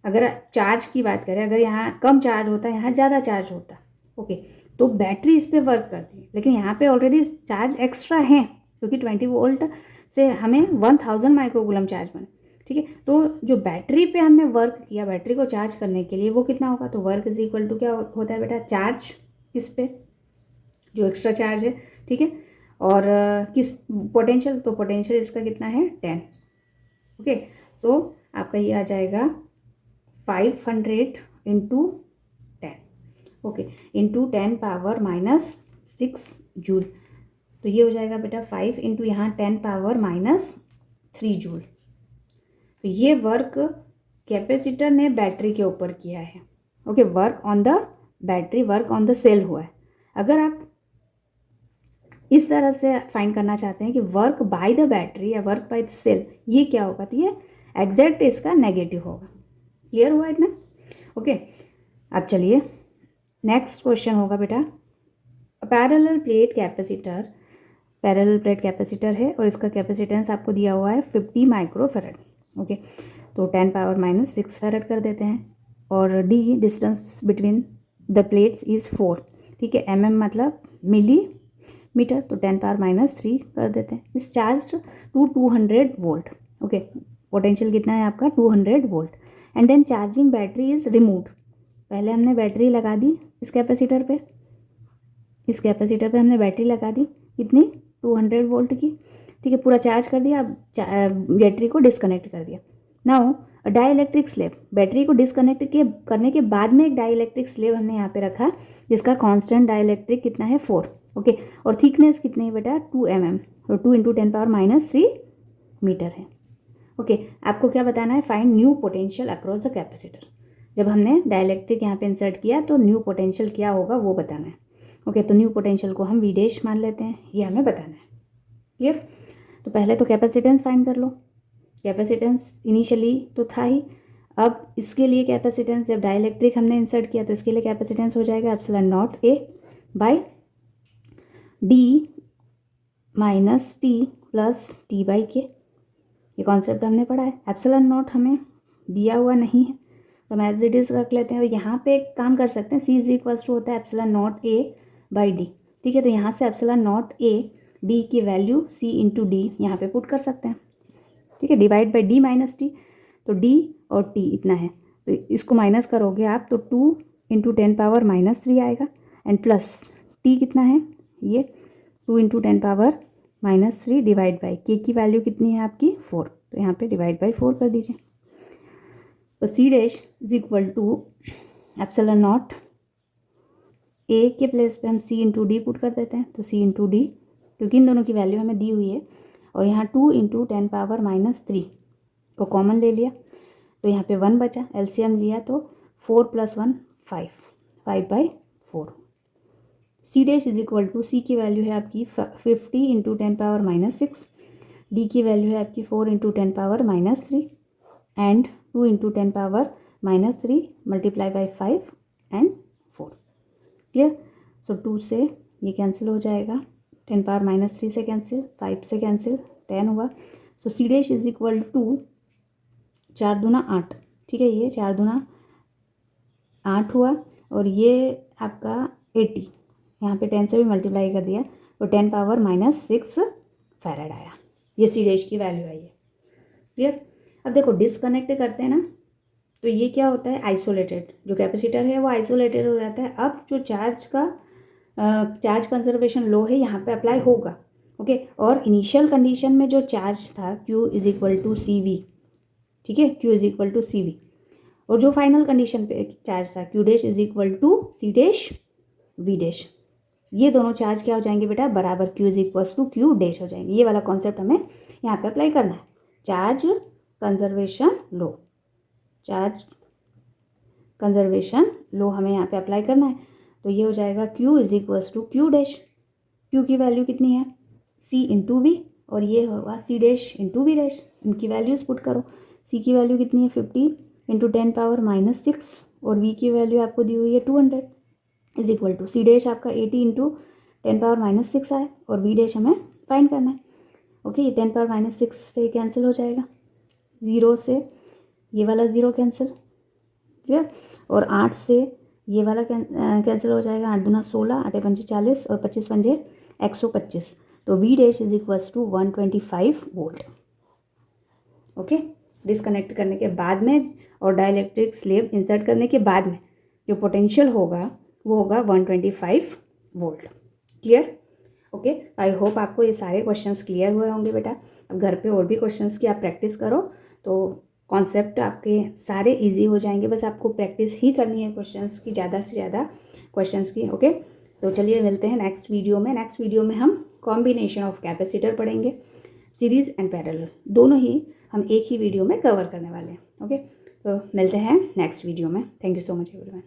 अगर चार्ज की बात करें, अगर यहाँ कम चार्ज होता है यहाँ ज़्यादा चार्ज होता, ओके, तो बैटरी इस पर वर्क करती है। लेकिन यहाँ पे ऑलरेडी चार्ज एक्स्ट्रा है क्योंकि 20 वोल्ट से हमें 1000 माइक्रोकूलम चार्ज बने, ठीक है। तो जो बैटरी पे हमने वर्क किया बैटरी को चार्ज करने के लिए वो कितना होगा, तो वर्क इज इक्वल टू क्या होता है बेटा, चार्ज इस पे जो एक्स्ट्रा चार्ज है, ठीक है। और किस पोटेंशियल, तो पोटेंशियल इसका कितना है 10, ओके। सो आपका ये आ जाएगा 500 into 10, okay, into 10 power minus 6 joule. तो ये हो जाएगा बेटा 5 इंटू यहाँ 10 पावर माइनस 3 जूल। तो ये वर्क कैपेसिटर ने बैटरी के ऊपर किया है, okay. Work on the battery, work on the cell हुआ है। अगर आप इस तरह से फाइंड करना चाहते हैं कि वर्क बाय द बैटरी या वर्क बाय द सेल ये क्या होगा, तो ये एग्जैक्ट इसका नेगेटिव होगा। क्लियर हुआ इतना, ओके। अब चलिए नेक्स्ट क्वेश्चन होगा बेटा, पैरेलल प्लेट कैपेसिटर है और इसका कैपेसिटेंस आपको दिया हुआ है 50 माइक्रोफैरड, ओके। तो 10 पावर माइनस 6 फैरड कर देते हैं और D distance between the plates is 4, ठीक है। mm मतलब मिलीमीटर, तो 10 पावर माइनस 3 कर देते हैं। Is charge to 200 volt, okay. Potential कितना है आपका 200 volt and then charging battery is removed. पहले हमने बैटरी लगा दी इस कैपेसिटर पे हमने बैटरी लगा दी कितनी 200 वोल्ट की, ठीक है। पूरा चार्ज कर दिया, अब बैटरी को डिस्कनेक्ट कर दिया। नाउ डाइइलेक्ट्रिक स्लेब, बैटरी को डिस्कनेक्ट करने के बाद में एक डाइइलेक्ट्रिक स्लेब हमने यहाँ पे रखा जिसका कांस्टेंट डाइइलेक्ट्रिक कितना है 4, ओके। और थिकनेस कितनी है बेटा 2 mm, और 2 इंटू 10 पावर माइनस 3 मीटर है, ओके। आपको क्या बताना है, find new potential across the capacitor. जब हमने डाइइलेक्ट्रिक यहाँ पे इंसर्ट किया तो न्यू पोटेंशियल क्या होगा वो बताना है, ओके। तो न्यू पोटेंशियल को हम V' मान लेते हैं, ये हमें बताना है, क्लियर। तो पहले तो कैपेसिटेंस फाइंड कर लो। कैपेसिटेंस इनिशियली तो था ही, अब इसके लिए कैपेसिटेंस जब डाइइलेक्ट्रिक हमने इंसर्ट किया तो इसके लिए कैपेसिटेंस हो जाएगा epsilon naught A by D minus T plus T by K। ये कॉन्सेप्ट हमने पढ़ा है। एप्सिलॉन नॉट हमें दिया हुआ नहीं है तो हम एज इट इज़ रख लेते हैं। और यहाँ पे एक काम कर सकते हैं, C इज इक्वल्स टू होता है epsilon naught A by D, ठीक है। तो यहाँ से एप्सिलॉन नॉट A D की वैल्यू C इंटू D यहाँ पे पुट कर सकते हैं, ठीक है। Divide by D minus T, तो D और T इतना है तो इसको माइनस करोगे आप तो 2 इंटू 10 पावर माइनस 3 आएगा एंड प्लस T कितना है ये 2 into 10 power minus 3 divide by K की वैल्यू कितनी है आपकी 4, तो यहाँ पे डिवाइड बाई 4 कर दीजिए। तो C dash is equal to epsilon naught A के प्लेस पे हम C इंटू D पुट कर देते हैं, तो C इंटू D क्योंकि इन दोनों की वैल्यू हमें दी हुई है और यहाँ 2 इंटू 10 पावर माइनस 3 को कॉमन ले लिया तो यहाँ पे 1 बचा, एलसीएम लिया तो 4 plus 1 5 by 4, C dash is equal to, C की वैल्यू है आपकी 50 इंटू 10⁻⁻6, डी की वैल्यू है आपकी 4 into 10⁻⁻3 and 2 into 10⁻⁻3 multiply by 5 and 4। Clear? So 2 से ये कैंसिल हो जाएगा, 10⁻⁻3 से कैंसिल, 5 से कैंसिल, 10 हुआ। So C dash is equal to 4 दूना 8, ठीक है, ये 4 दूना 8 हुआ और ये आपका 80, यहाँ पे 10 से भी मल्टीप्लाई कर दिया तो 10⁻⁻6 फैराड आया। ये सी डैश की वैल्यू आई है। क्लियर? अब देखो डिसकनेक्ट करते हैं ना, तो ये क्या होता है, आइसोलेटेड, जो कैपेसिटर है वो आइसोलेटेड हो जाता है। अब जो चार्ज कंजर्वेशन लॉ है यहाँ पे अप्लाई होगा। ओके, और इनिशियल कंडीशन में जो चार्ज था Q is equal to C V, ठीक है, Q is equal to C V, और जो फाइनल कंडीशन पे चार्ज था Q dash is equal to C dash V dash, ये दोनों चार्ज क्या हो जाएंगे बेटा, बराबर Q is equal to Q dash हो जाएंगे। ये वाला कॉन्सेप्ट हमें यहाँ पे अप्लाई करना है, charge conservation law, charge conservation law हमें यहाँ पे अप्लाई करना है। तो ये हो जाएगा Q is equal to Q dash, Q की वैल्यू कितनी है, C इंटू वी, और ये होगा C dash into V dash. इनकी वैल्यूज पुट करो, C की वैल्यू कितनी है 50 इंटू 10⁻⁻6 और V की वैल्यू आपको दी हुई है 200 is equal to C dash आपका 80 इंटू 10⁻⁻6 आए और V डैश हमें फाइंड करना है। ओके, ये 10⁻⁻6 से कैंसिल हो जाएगा, 0 से ये वाला 0 कैंसिल, क्लियर, और 8 से ये वाला कैंसिल हो जाएगा, 8 दूना 16, 8 पंजे 40 और 25 पंजे 125। तो V dash is equals to 125 volt. Okay, disconnect करने के बाद में और डाइलेक्ट्रिक स्लेब इंसर्ट करने के बाद में जो पोटेंशियल होगा वो होगा 125 volt. Clear? Okay, I hope आपको ये सारे क्वेश्चंस क्लियर हुए होंगे बेटा। अब घर पे और भी क्वेश्चंस की आप प्रैक्टिस करो तो कॉन्सेप्ट आपके सारे इजी हो जाएंगे। बस आपको प्रैक्टिस ही करनी है क्वेश्चंस की, ज़्यादा से ज़्यादा क्वेश्चंस की। ओके, तो चलिए मिलते हैं नेक्स्ट वीडियो में। नेक्स्ट वीडियो में हम कॉम्बिनेशन ऑफ कैपेसिटर पढ़ेंगे, सीरीज़ एंड पैरेलल, दोनों ही हम एक ही वीडियो में कवर करने वाले हैं। ओके, तो मिलते हैं नेक्स्ट वीडियो में। Thank you so much everyone.